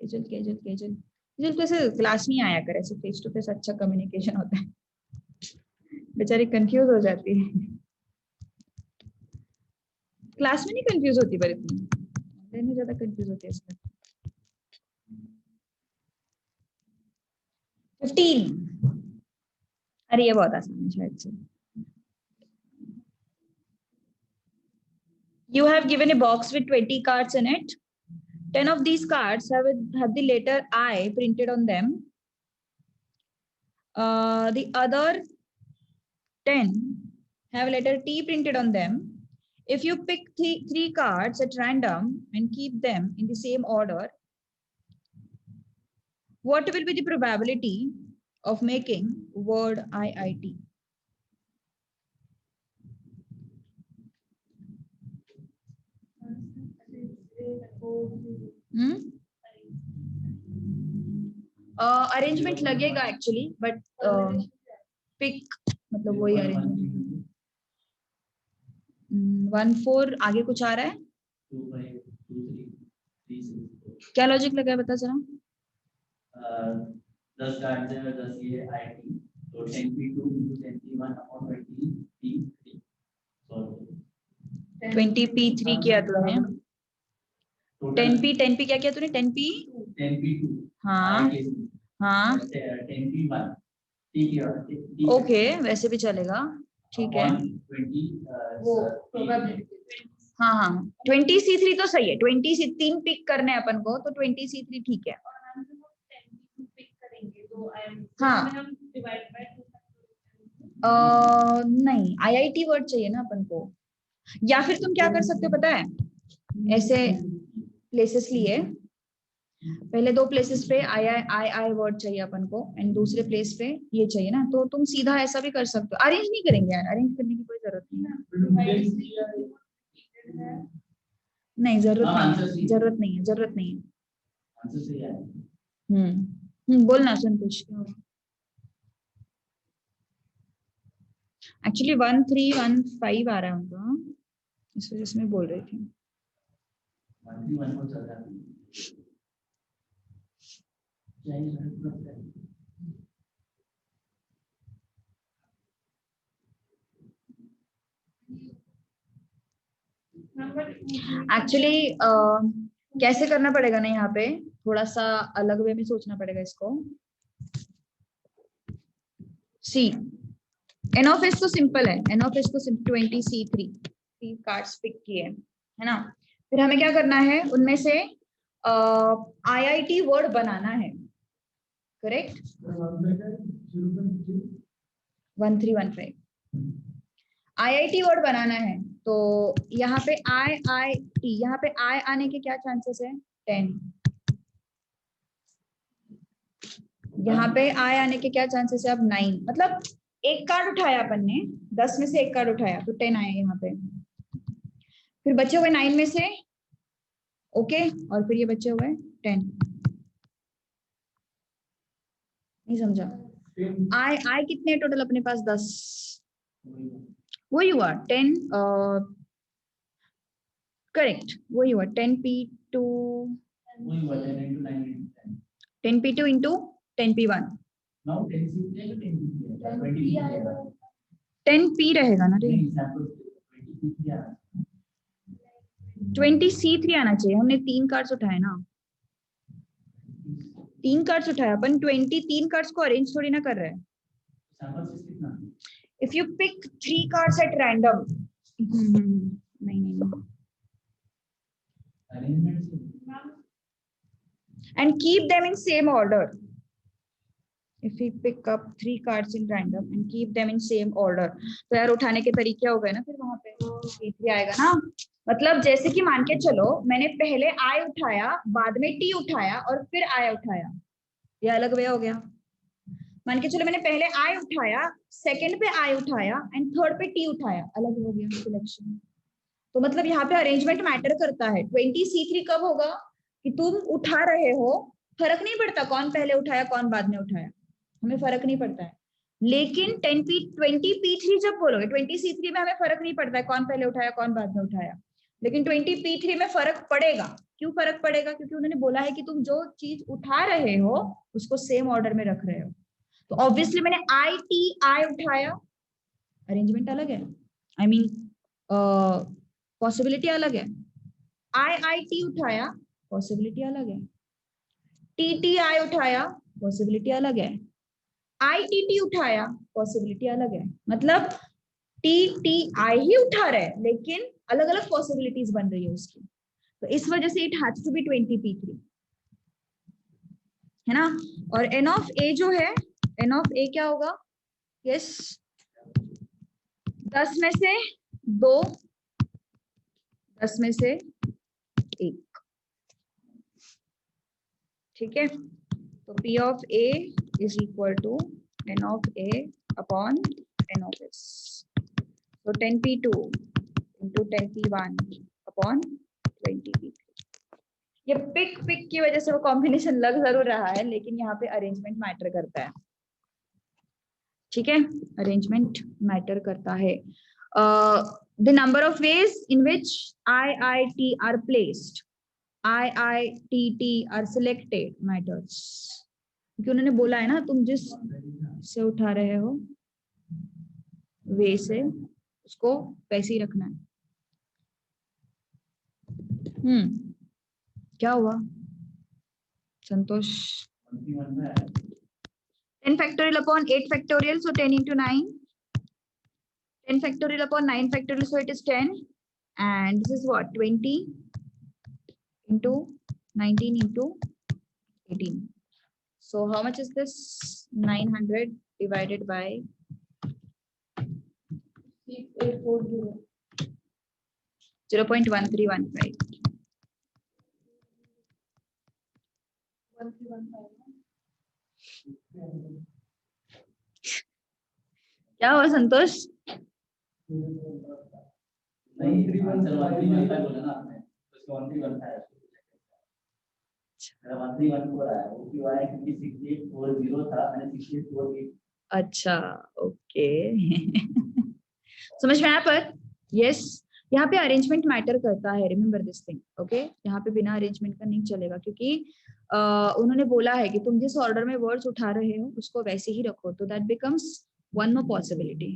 केजल केजल केजल केजल कैसे क्लास नहीं आया करे, ऐसे फेस टू फेस अच्छा कम्युनिकेशन होता है, बेचारी कंफ्यूज हो जाती है। क्लास में नहीं कंफ्यूज होती पर इतनी, ऑनलाइन में ज्यादा कंफ्यूज होती है इसमें। 15, अरे ये बहुत आसान है शायद से। You have given a box with 20 cards in it. 10 of these cards have the letter I printed on them. The other 10 have letter T printed on them. If you pick three cards at random and keep them in the same order, what will be the probability of making word IIT? Arrangement लगेगा actually, but pick मतलब वही arrangement. 1 4 आगे कुछ आ रहा है, 2 5 2 3 3 6 क्या logic लगा है बता जरा। 10 कार्ड है, 10 ये आईटी, तो 10P2 into 10P1 upon 20P3 sorry 20P3 किया तूने, 10P क्या किया तूने, 10P2 हाँ हाँ 10P1 ठीक है, ओके वैसे भी चलेगा, ठीक है। 20 हाँ हाँ 20C3 तो सही है, 20C3 पिक करने हैं अपन को, तो 20C3 ठीक है। हाँ नहीं IIT वर्ड चाहिए ना अपन को, या फिर तुम क्या कर सकते हो पता है, ऐसे प्लेसेस लिए, पहले 2 प्लेसेस पे आई वर्ड चाहिए अपन को एंड दूसरे प्लेस पे ये चाहिए ना, तो तुम सीधा ऐसा भी कर सकते हो। अरेंज नहीं करेंगे यार, अरेंज करने की कोई जरूरत नहीं है, नहीं जरूरत नहीं है, जरूरत नहीं है, जरूरत नहीं है। आंसर सही है। बोलना संतोष। एक्चुअली 1 3 1 5 आ रहा है उनका, इस वजह से मैं बोल रही थी। 1 को चल रहा है एक्चुअली कैसे करना पड़ेगा ना, यहाँ पे थोड़ा सा अलग वे में सोचना पड़ेगा इसको। सी एन ऑफ एस तो सिंपल है, एन ऑफ एस तो 20C3 3 कार्ड्स पिक किए है ना, फिर हमें क्या करना है, उनमें से IIT वर्ड बनाना है, करेक्ट। 1315 IIT वर्ड बनाना है, तो यहाँ पे IIT, यहाँ पे I आने के क्या चांसेस है, 10। यहाँ पे I आने के क्या चांसेस है, अब 9, मतलब एक कार्ड उठाया अपन ने, 10 में से एक कार्ड उठाया तो 10 आए यहाँ पे, फिर बचे हुए 9 में से ओके, और फिर ये बचे हुए 10। नहीं समझा, I कितने टोटल अपने पास, 10, वही हुआ 10, करेक्ट वही हुआ 10P2 वही हुआ 10 into 9 into 10 10P2 into 10P1। now 10P रहेगा ना रे, 20C3 आना चाहिए, हमने 3 कार्ड्स उठाए ना। 3 कार्ड्स उठाया अपन, 23 कार्ड्स को अरेंज थोड़ी ना कर रहे हैं. सैंपल साइज कितना? If you pick 3 cards at random, नहीं, arrangement and keep them in same order. If we pick up 3 cards in random and keep them in same order, तो यार उठाने के तरीके हो गए ना फिर वहां पे P3 आएगा ना. मतलब जैसे कि मान के चलो मैंने पहले I उठाया, बाद में T उठाया और फिर I उठाया, ये अलग वे हो गया. मान के चलो मैंने पहले I उठाया, सेकंड पे I उठाया एंड थर्ड पे T उठाया, अलग हो गया सिलेक्शन. तो मतलब यहाँ पे अरेंजमेंट मैटर करता है. 20C3 कब होगा कि तुम उठा रहे हो, फर्क नहीं पड़ता कौन पहले उठाया कौन बाद में उठाया, हमें फर्क नहीं पड़ता है. लेकिन 20P3 जब बोलोगे, 20C3 में हमें फर्क नहीं पड़ता है कौन पहले उठाया कौन बाद में उठाया. लेकिन 20P3 में फर्क पड़ेगा. क्यों फर्क पड़ेगा? क्योंकि उन्होंने बोला है कि तुम जो चीज उठा रहे हो उसको सेम ऑर्डर में रख रहे हो. तो ऑब्वियसली मैंने I उठाया, अरेंजमेंट अलग है, आई मीन पॉसिबिलिटी अलग है. I उठाया, पॉसिबिलिटी अलग है. TTI उठाया, पॉसिबिलिटी अलग है. ITT उठाया, पॉसिबिलिटी अलग है. मतलब TTI ही उठा रहे हैं लेकिन अलग अलग पॉसिबिलिटीज बन रही है उसकी. तो इस वजह से it has to be 20P3 है ना. और N of A जो है, N of A क्या होगा? यस 10 में से 2, 10 में से 1. ठीक है. तो P of A is equal to N of A upon N of S. So 10P2 into 10P1 upon 20P3. ये पिक की वजह से वो कॉम्बिनेशन लग जरूर रहा है लेकिन यहाँ पे अरेंजमेंट मैटर करता है. ठीक है, अरेंजमेंट मैटर करता है. The number of ways in which IIT are placed, IITT are selected matters. क्योंकि उन्होंने बोला है ना तुम जिस से उठा रहे हो वे से उसको वैसे ही रखना है. क्या हुआ संतोष? 10 factorial upon 8 factorial, so 10 into 9. 10 factorial upon 9 factorial, so it is 10. And this is what? 20 into 19 into 18. So how much is this? 900 divided by 0.1315. 1315. क्या हुआ संतोष? नहीं 1315 बोला ना आपने, तो 1315 है. मेरा 1314 हो रहा है, वो क्यों आया? क्योंकि 6840 था, मैंने 6848. अच्छा ओके. समझ में आया? पर यस, यहाँ पे अरेंजमेंट मैटर करता है. Remember this thing. ओके, यहाँ पे बिना अरेंजमेंट का नहीं चलेगा क्योंकि उन्होंने बोला है कि तुम जिस ऑर्डर में वर्ड्स उठा रहे हो उसको वैसे ही रखो. तो that becomes one more possibility.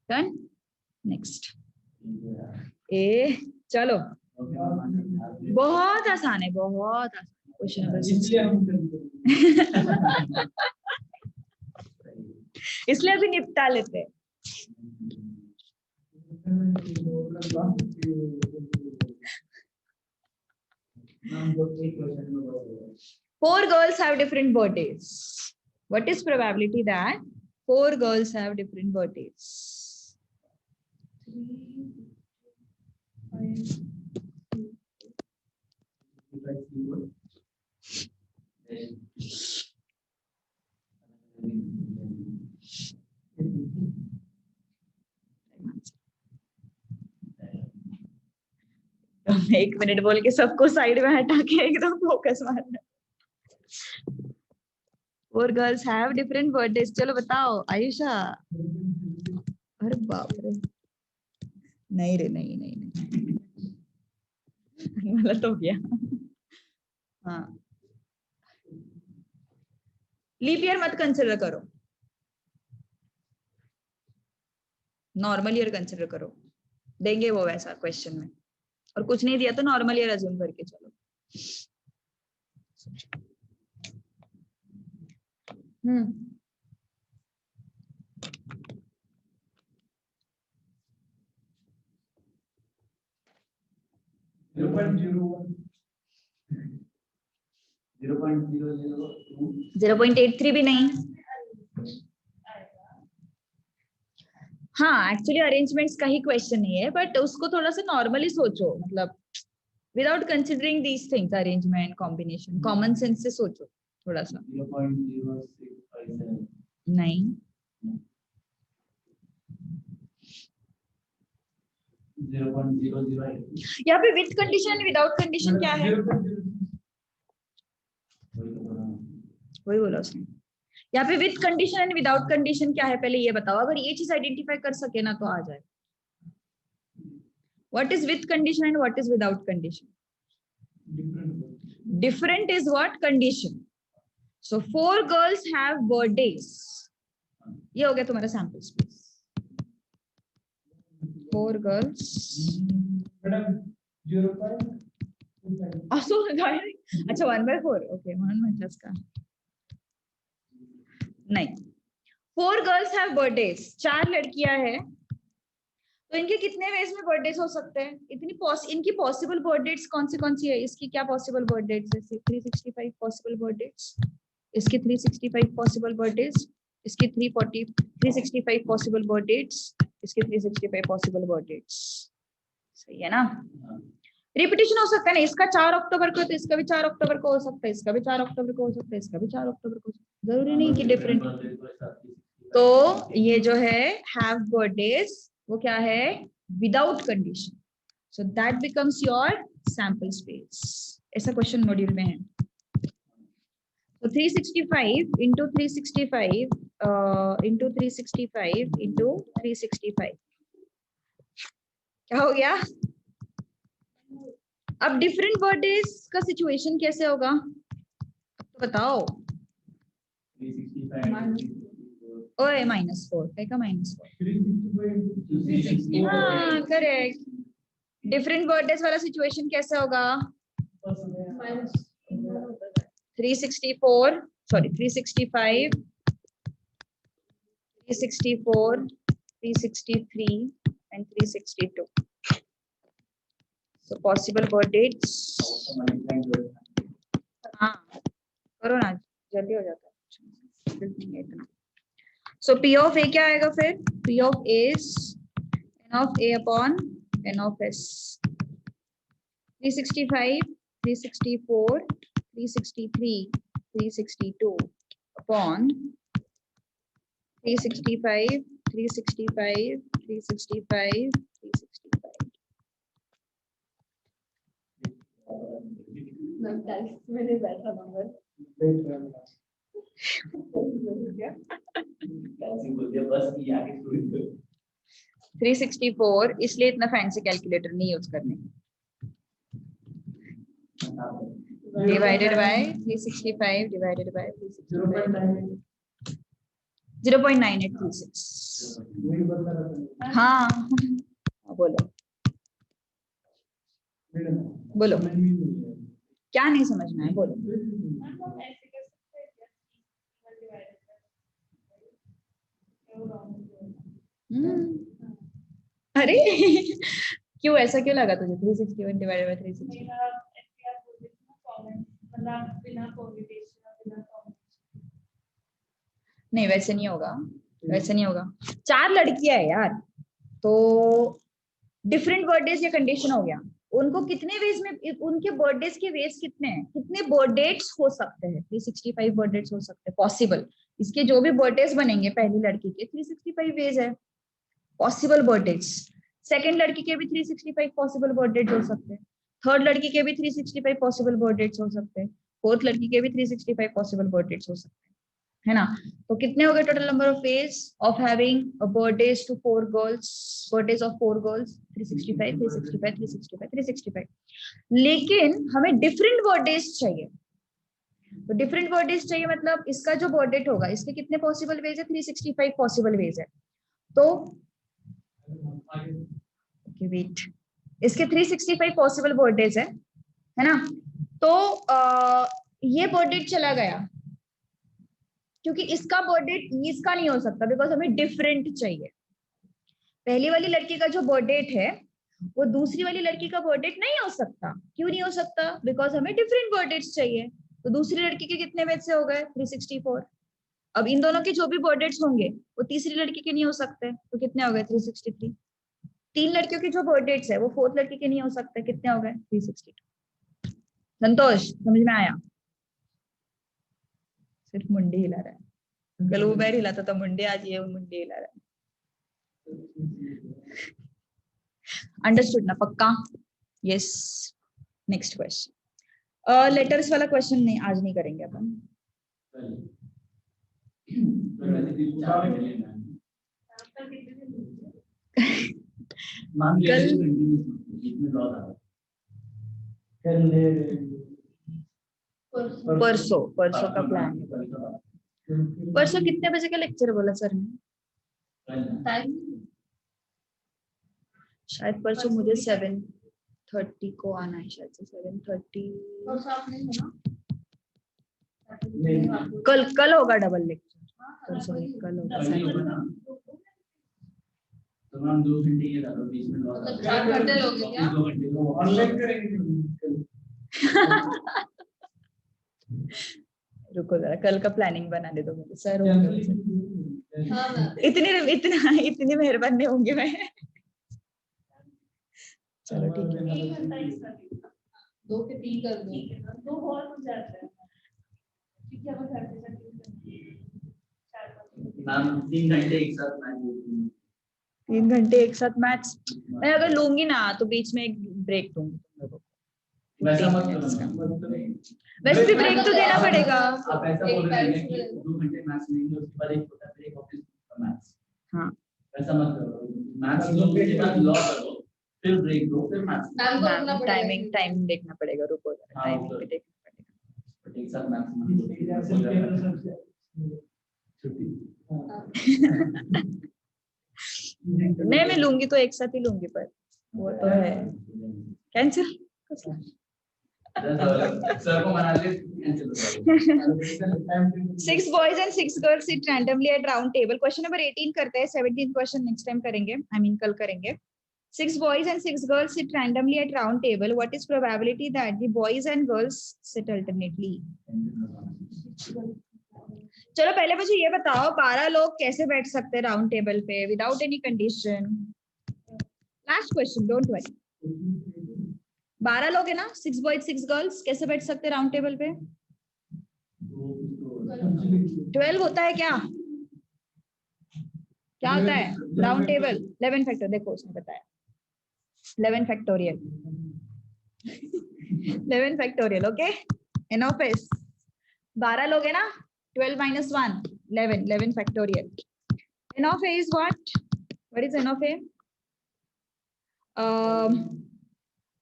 Done. Next ए चलो, बहुत आसान है, बहुत आसान क्वेश्चन नंबर 16. इसलिए अभी निपटा लेते हैं. Four girls have different birthdays. What is probability that 4 girls have different birthdays? 1 minute बोल के सबको साइड में हटा के एकदम फोकस मारना. 4 girls have different birthdays. चलो बताओ आयुषा. अरे बाप रे, नहीं रे, नहीं गलत हो गया. हाँ, लीप ईयर मत कंसिडर करो, नॉर्मल ईयर कंसिडर करो. देंगे वो वैसा क्वेश्चन में, और कुछ नहीं दिया तो नॉर्मल ईयर अज्यूम करके चलो. जीरो पॉइंट 0.002 0.83 भी नहीं। हाँ एक्चुअली अरेंजमेंट्स का ही क्वेश्चन नहीं है, बट उसको थोड़ा सा नॉर्मली सोचो, मतलब without considering these things, arrangement combination, common sense से सोचो थोड़ा सा। 0.0657 नहीं 0.008 यहाँ पे विथ कंडीशन विदाउट कंडीशन क्या है, वही बोला उसने। यहाँ पे with condition and without condition क्या है पहले ये बताओ, अगर ये चीज आइडेंटिफाई कर सके ना तो आ जाए। What is with condition and what is without condition? Different is what? Condition. So 4 girls have birthdays, ये हो गया तुम्हारा सैंपल स्पेस। 4 गर्ल्स असो अच्छा 1/4 ओके म्हणून म्हटलंस का नहीं। 4 गर्ल्स हैव बर्थडेज, 4 लड़कियां हैं, तो इनके कितने वेज में बर्थडेज हो सकते हैं? इनकी पॉसिबल बर्थडेट्स कौन सी है? इसकी क्या पॉसिबल बर्थडेट्स है? 365 पॉसिबल बर्थडेट्स, इसकी 365 पॉसिबल बर्थडेज, इसकी 365 पॉसिबल बर्थडेट्स, इसकी 365 पॉसिबल बर्थडेट्स। सही है ना? रिपीटिशन हो सकता है ना, इसका 4 अक्टूबर को तो इसका भी 4 अक्टूबर को हो सकता है, इसका भी 4 अक्टूबर को हो सकता है, इसका भी 4 अक्टूबर को हो सकता है, जरूरी नहीं कि डिफरेंट। तो ये जो है हैव बर्थडेज वो क्या है? Without condition, so that becomes your sample space. ऐसा क्वेश्चन मॉड्यूल में है। तो 365 into 365 into 365 into 365 क्या हो गया? अब डिफरेंट बर्थडेज का सिचुएशन कैसे होगा तो बताओ। ओए -4 क्या का -4? हाँ करेक्ट। डिफरेंट बर्थडेज वाला सिचुएशन कैसे होगा? 364 sorry 365 364 363 and 362. So possible birth dates. हाँ करो ना, जल्दी हो जाता है इतना। So P of A क्या आएगा फिर? P of A is N of A upon N of S. 365, 364, 363, 362 upon 365, 365, 365, 365. मैंने बैठा नंबर 364 इसलिए इतना फैंसी कैलकुलेटर नहीं यूज करने। Divided by 365 divided by 365 0.9836। हाँ बोलो बोलो क्या नहीं समझना है बोलो। अरे क्यों ऐसा क्यों लगा तुझे? 361 डिवाइडेड बाय 360 नहीं वैसे नहीं होगा, वैसे नहीं होगा। 4 लड़कियां है यार, तो डिफरेंट बर्थडेज या कंडीशन हो गया। उनको कितने वेज में, उनके बर्थडेज के वेज कितने हैं, कितने बर्थडेट्स हो सकते हैं? 365 बर्थडेट्स हो सकते हैं पॉसिबल। इसके जो भी बर्थडेज बनेंगे पहली लड़की के 365 वेज है पॉसिबल बर्थडेज। सेकंड लड़की के भी 365 पॉसिबल बर्थडेज हो सकते हैं। थर्ड लड़की के भी 365 पॉसिबल बर्थडेज हो सकते हैं। फोर्थ लड़की के भी 365 पॉसिबल बर्थडेज हो सकते हैं, है ना? तो कितने हो गए total number of ways of having a birthdays to 4 girls, birthdays of 4 girls 365 365 365 365। लेकिन हमें डिफरेंट बर्थडेज चाहिए, तो डिफरेंट बर्थडेज चाहिए मतलब इसका जो बर्थडेट होगा इसके कितने पॉसिबल वेज है? 365 पॉसिबल वेज है। तो ओके वेट, इसके 365 पॉसिबल बर्थडेज है ना? तो ये बर्थ डेट चला गया क्योंकि इसका बर्थ डेट इसका नहीं हो सकता बिकॉज हमें डिफरेंट चाहिए। पहली वाली लड़की का जो बर्थ डेट है वो दूसरी वाली लड़की का बर्थ डेट नहीं हो सकता। क्यों नहीं हो सकता? बिकॉज हमें डिफरेंट बर्थ डेट्स चाहिए। तो दूसरी लड़की के कितने बैच से हो गए? 364। अब इन दोनों के जो भी बर्थ डेट्स होंगे वो तीसरी लड़की के नहीं हो सकते, तो कितने हो गए? 363। तीन लड़कियों की जो बर्थ डेट्स है वो फोर्थ लड़की के नहीं हो सकते, कितने हो गए? 362। संतोष, समझ में आया? सिर्फ मुंडी हिला रहा है, कल वो पैर हिलाता था मुंडी, आज ये मुंडी हिला रहा है। अंडरस्टूड ना? पक्का? यस। Next question. लेटर्स वाला क्वेश्चन नहीं, आज नहीं करेंगे अपन। परसों का प्लान है। परसों कितने बजे का लेक्चर बोला सर ने? टाइम शायद परसों मुझे 7:30 को आना है, शायद से 7:30। और साफ नहीं है ना? कल होगा डबल लेक्चर। परसों नहीं, कल होगा। तो मैम 2 घंटे ये डालो, 20 मिनट और मतलब 4 घंटे लोगे क्या? 2 घंटे को ऑनलाइन करेंगे। रुको जरा, कल का प्लानिंग बनाने दो मुझे सर। हाँ ना। इतनी मेहरबान नहीं होंगे मैं। चलो ठीक है। 1 घंटा इसका भी। 2 के 3 कर दो। ठीक है ना, 2 और हो जाता है क्योंकि अब घर पे जाके 4-5 मैम 3 घंटे एक साथ मैच 3 घंटे एक साथ मैथ्स मैं अगर लूंगी ना तो बीच में एक ब्रेक दूंगी तुम लोगों को। वैसा 3 मत minutes का। करो। वैसे भी ब्रेक तो देना पड़ेगा। आप ऐसा बोल रहे हैं कि 2 घंटे मैथ्स लेंगे, उसके बाद एक छोटा ब्रेक ऑफिस का मैथ्स। हाँ, वैसा मत करो। मैथ्स लो, उसके बाद लॉ करो, फिर ब्रेक दो, फिर मैथ्स। मैम को रखना पड़ेगा। टाइमिंग देखना पड़ेगा। रुको हाँ, टाइमिंग भी देखना पड़ेगा। एक साथ मैथ्स छुट्टी। नहीं, मैं लूंगी तो एक साथ ही लूंगी, पर वो तो है कैंसिल। सर को मना ले, कैंसिल हो जाएगा। 6 boys and 6 girls sit randomly at round table. Question number 18 करते हैं। 17 क्वेश्चन नेक्स्ट टाइम करेंगे, आई मीन कल करेंगे। 6 boys and 6 girls sit randomly at round table. What is probability that the boys and girls sit alternately? चलो पहले मुझे ये बताओ, 12 लोग कैसे बैठ सकते हैं राउंड टेबल पे without any condition? Last question, don't worry. 12 लोग है ना, 6 बॉयज 6 गर्ल्स, कैसे बैठ सकते हैं राउंड टेबल पे? 12 होता है क्या? क्या होता है राउंड टेबल? 11 फैक्टर, देखो उसने बताया 11 factorial. 11 factorial, okay. N of S 12 लोग है ना, 12 minus 1 11 factorial. N of A is what? What is N of A?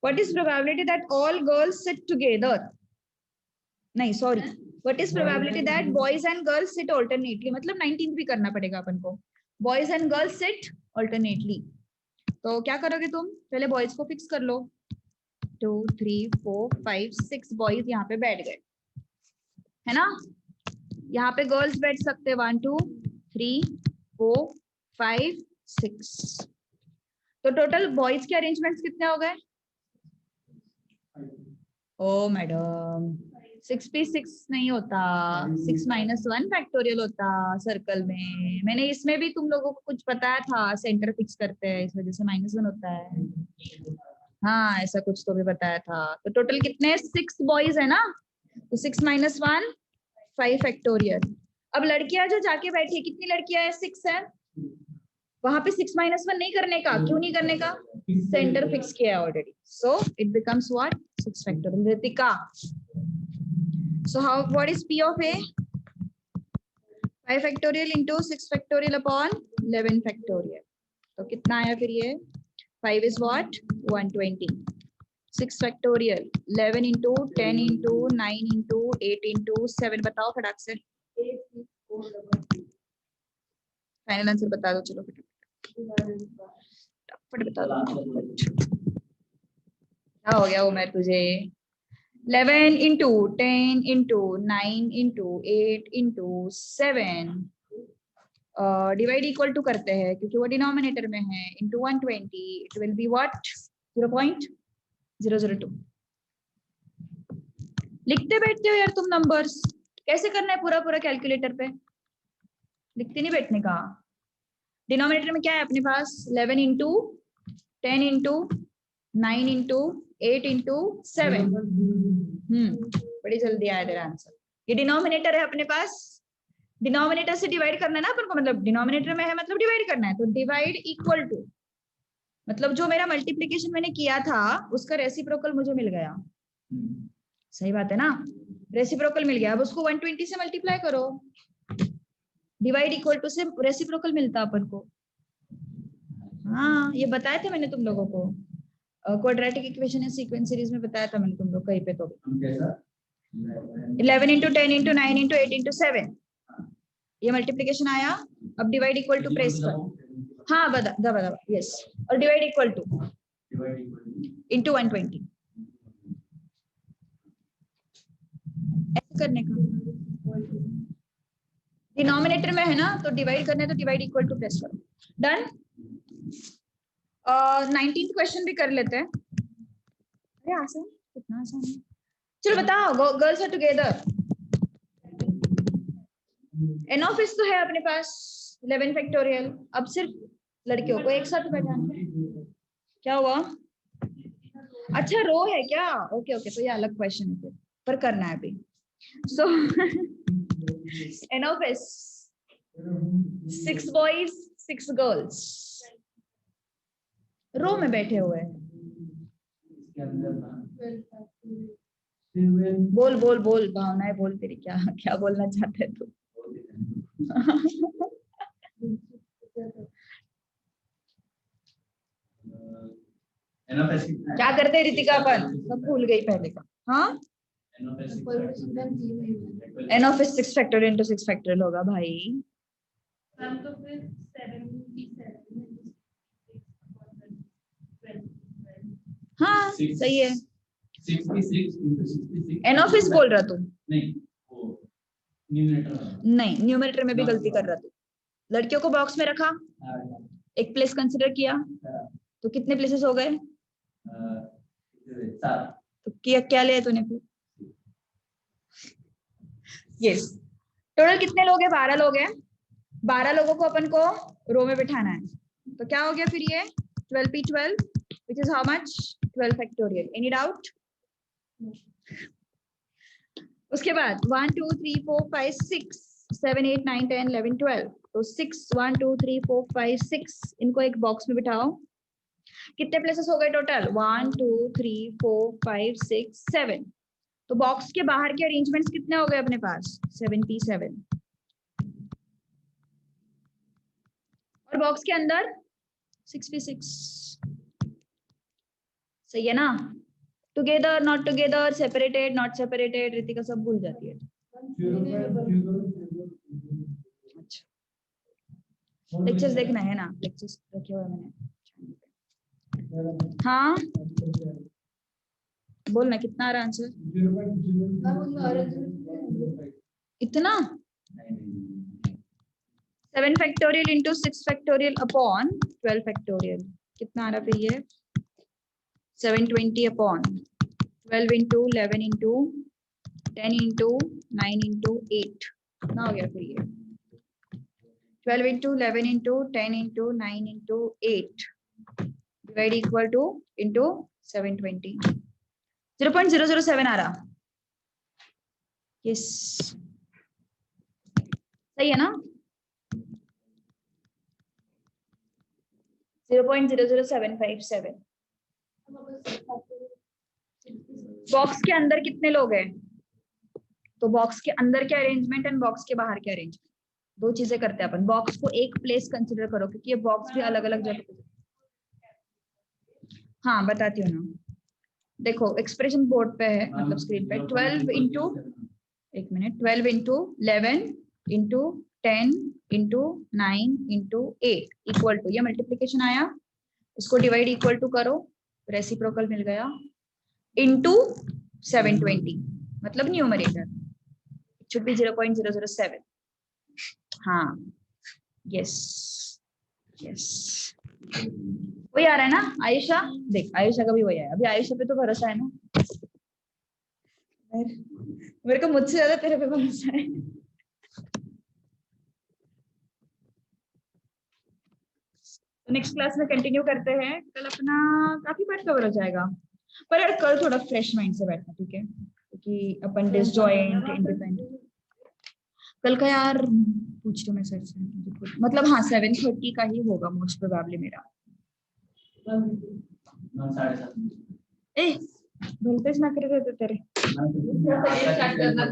What is probability that all girls sit together? नहीं, sorry. What is probability that boys and girls sit alternately? मतलब 19th भी करना पड़ेगा अपन को। Boys and girls sit alternately. तो क्या करोगे तुम? पहले boys को फिक्स कर लो। 2 3 4 5 6 boys यहाँ पे बैठ गए, है ना? यहाँ पे गर्ल्स बैठ सकते हैं 1 2 3 4 5 6। तो टोटल बॉयज के अरेंजमेंट्स कितने हो गए? ओ मैडम 6p6 नहीं होता, 6 minus 1 फैक्टोरियल होता सर्कल में। मैंने इसमें भी तुम लोगों को कुछ बताया था, सेंटर फिक्स करते हैं इस वजह से -1 होता है। हाँ, ऐसा कुछ तो भी बताया था। तो टोटल कितने? 6 बॉयज है ना, तो 6 minus 1 5 फैक्टोरियल। अब लड़कियां जो जाके बैठी, कितनी लड़कियां है? 6 है। वहां पे 6 minus 1 नहीं करने का। क्यों नहीं करने का? सेंटर फिक्स किया है already, so it becomes what? 6 factorial. Ritika, so how what is p of a? 5 factorial into 6 factorial upon 11 factorial. तो कितना आया फिर ये? 5 is what? 120। 6 factorial 11 into 10 into 9 into 8 into 7। बताओ फटाक से फाइनल आंसर बता दो। चलो फटाफट बता दो। क्या हो गया उमर तुझे? 11 into 10 into 9 into 8 into 7 divide equal to करते हैं क्योंकि वो डिनोमिनेटर में है into 120 it will be what 0.002 लिखते बैठते हो यार तुम नंबर्स कैसे करना है पूरा पूरा कैलकुलेटर पे लिखते नहीं बैठने का डिनोमिनेटर में क्या है अपने पास 11 into 10 into 9 into 8 into 7 बड़ी जल्दी आया तेरा आंसर ये डिनोमिनेटर है अपने पास डिनोमिनेटर से डिवाइड करना है ना अपन को मतलब डिनोमिनेटर में है मतलब डिवाइड करना है तो डिवाइड इक्वल टू मतलब जो मेरा मल्टीप्लिकेशन मैंने किया था उसका रेसिप्रोकल मुझे मिल गया सही बात है ना रेसिप्रोकल मिल गया अब उसको 120 से मल्टीप्लाई करो डिवाइड इक्वल टू से रेसिप्रोकल मिलता अपन को हाँ ये बताया था मैंने तुम लोगों को क्वाड्रेटिक इक्वेशन या सीक्वेंस सीरीज में बताया था मैंने तुम लोग कहीं पे तो 11 into 10 into 9 into 8 into 7 ये मल्टीप्लिकेशन आया अब डिवाइड इक्वल टू प्रेस कर हाँ दबा यस और डिवाइड इक्वल टू into 120 ऐसे करने का डिनोमिनेटर में है ना तो डिवाइड करना है तो डिवाइड इक्वल टू प्रेस करो डन 19th क्वेश्चन भी कर लेते हैं अरे आसान कितना आसान है चलो बताओ girls are together n of इस तो है अपने पास 11 फैक्टोरियल अब सिर्फ लड़कियों को एक साथ बैठाना है क्या हुआ अच्छा रो है क्या ओके ओके तो ये अलग क्वेश्चन है पर करना है अभी so N of S 6 boys 6 girls row में बैठे हुए हैं बोल बोल बोल भावनाएं बोल तेरी क्या क्या बोलना चाहते हैं तू क्या करते हैं रितिका अपन सब भूल गई पहले का हाँ n of is 6 factorial into 6 factorial होगा भाई हम तो फिर 77 हाँ सही है 66 into 66 एन ऑफ इज बोल रहा तू नहीं वो न्यूमरेटर नहीं न्यूमरेटर में भी गलती कर रहा तू लड़कियों को बॉक्स में रखा एक प्लेस कंसिडर किया तो कितने प्लेसेस हो गए तो क्या लिया तूने फिर यस टोटल कितने लोग हैं 12 लोग हैं 12 लोगों को अपन को रो में बिठाना है तो क्या हो गया फिर ये 12p12 which is how much 12 factorial any doubt उसके बाद 1 2 3 4 5 6 7 8 9 10 11 12 तो 6 1 2 3 4 5 6 इनको एक बॉक्स में बिठाओ कितने प्लेसेस हो गए टोटल 1 2 3 4 5 6 7 तो बॉक्स के बाहर के अरेंजमेंट्स कितने हो गए अपने पास 77 और बॉक्स के अंदर 6p6 सही है ना together not together separated not separated Ritika सब भूल जाती है अच्छा लेक्चर्स देखना है ना लेक्चर्स रखे हुए मैंने हाँ बोलना कितना आ रहा आंसर इतना 7 factorial into 6 factorial upon 12 factorial कितना आ रहा फिर ये 720 upon 12 into 11 into 10 into 9 into 8 कितना हो गया फिर ये 12 into 11 into 10 into 9 into 8 divide equal to into 720 0.007 आ रहा यस सही है ना 0.00757 बॉक्स के अंदर कितने लोग हैं तो बॉक्स के अंदर के अरेंजमेंट एंड बॉक्स के बाहर के अरेंजमेंट दो चीजें करते हैं अपन बॉक्स को एक प्लेस कंसीडर करो क्योंकि ये बॉक्स भी अलग अलग जगह हाँ बताती हूँ ना देखो एक्सप्रेशन बोर्ड पे है मतलब स्क्रीन पे 12 into एक minute 12 into 11 into 10 into 9 into 8 equal to ये मल्टीप्लीकेशन आया इसको डिवाइड इक्वल टू करो रेसिप्रोकल मिल गया इनटू 720 मतलब न्यूमरेटर should be 0.007. हाँ यस यस वही आ रहा है ना आयुषा? देख आयुषा का भी वही आया। अभी आयुषा पे तो भरोसा है ना? मेरे को मुझसे ज्यादा तेरे पे भरोसा है। नेक्स्ट क्लास में कंटिन्यू करते हैं। कल अपना काफी पार्ट कवर हो जाएगा, पर यार कल थोड़ा फ्रेश माइंड से बैठना, ठीक है? क्योंकि अपन डिसजॉइंट इंडिपेंडेंट कल का यार पूछ रही हूँ मैं सर से, मतलब हाँ 7:30 का ही होगा मोस्ट प्रोबेबली मेरा। 7:30 ए बोलतेच ना करे थे तेरे। स्टार्ट करना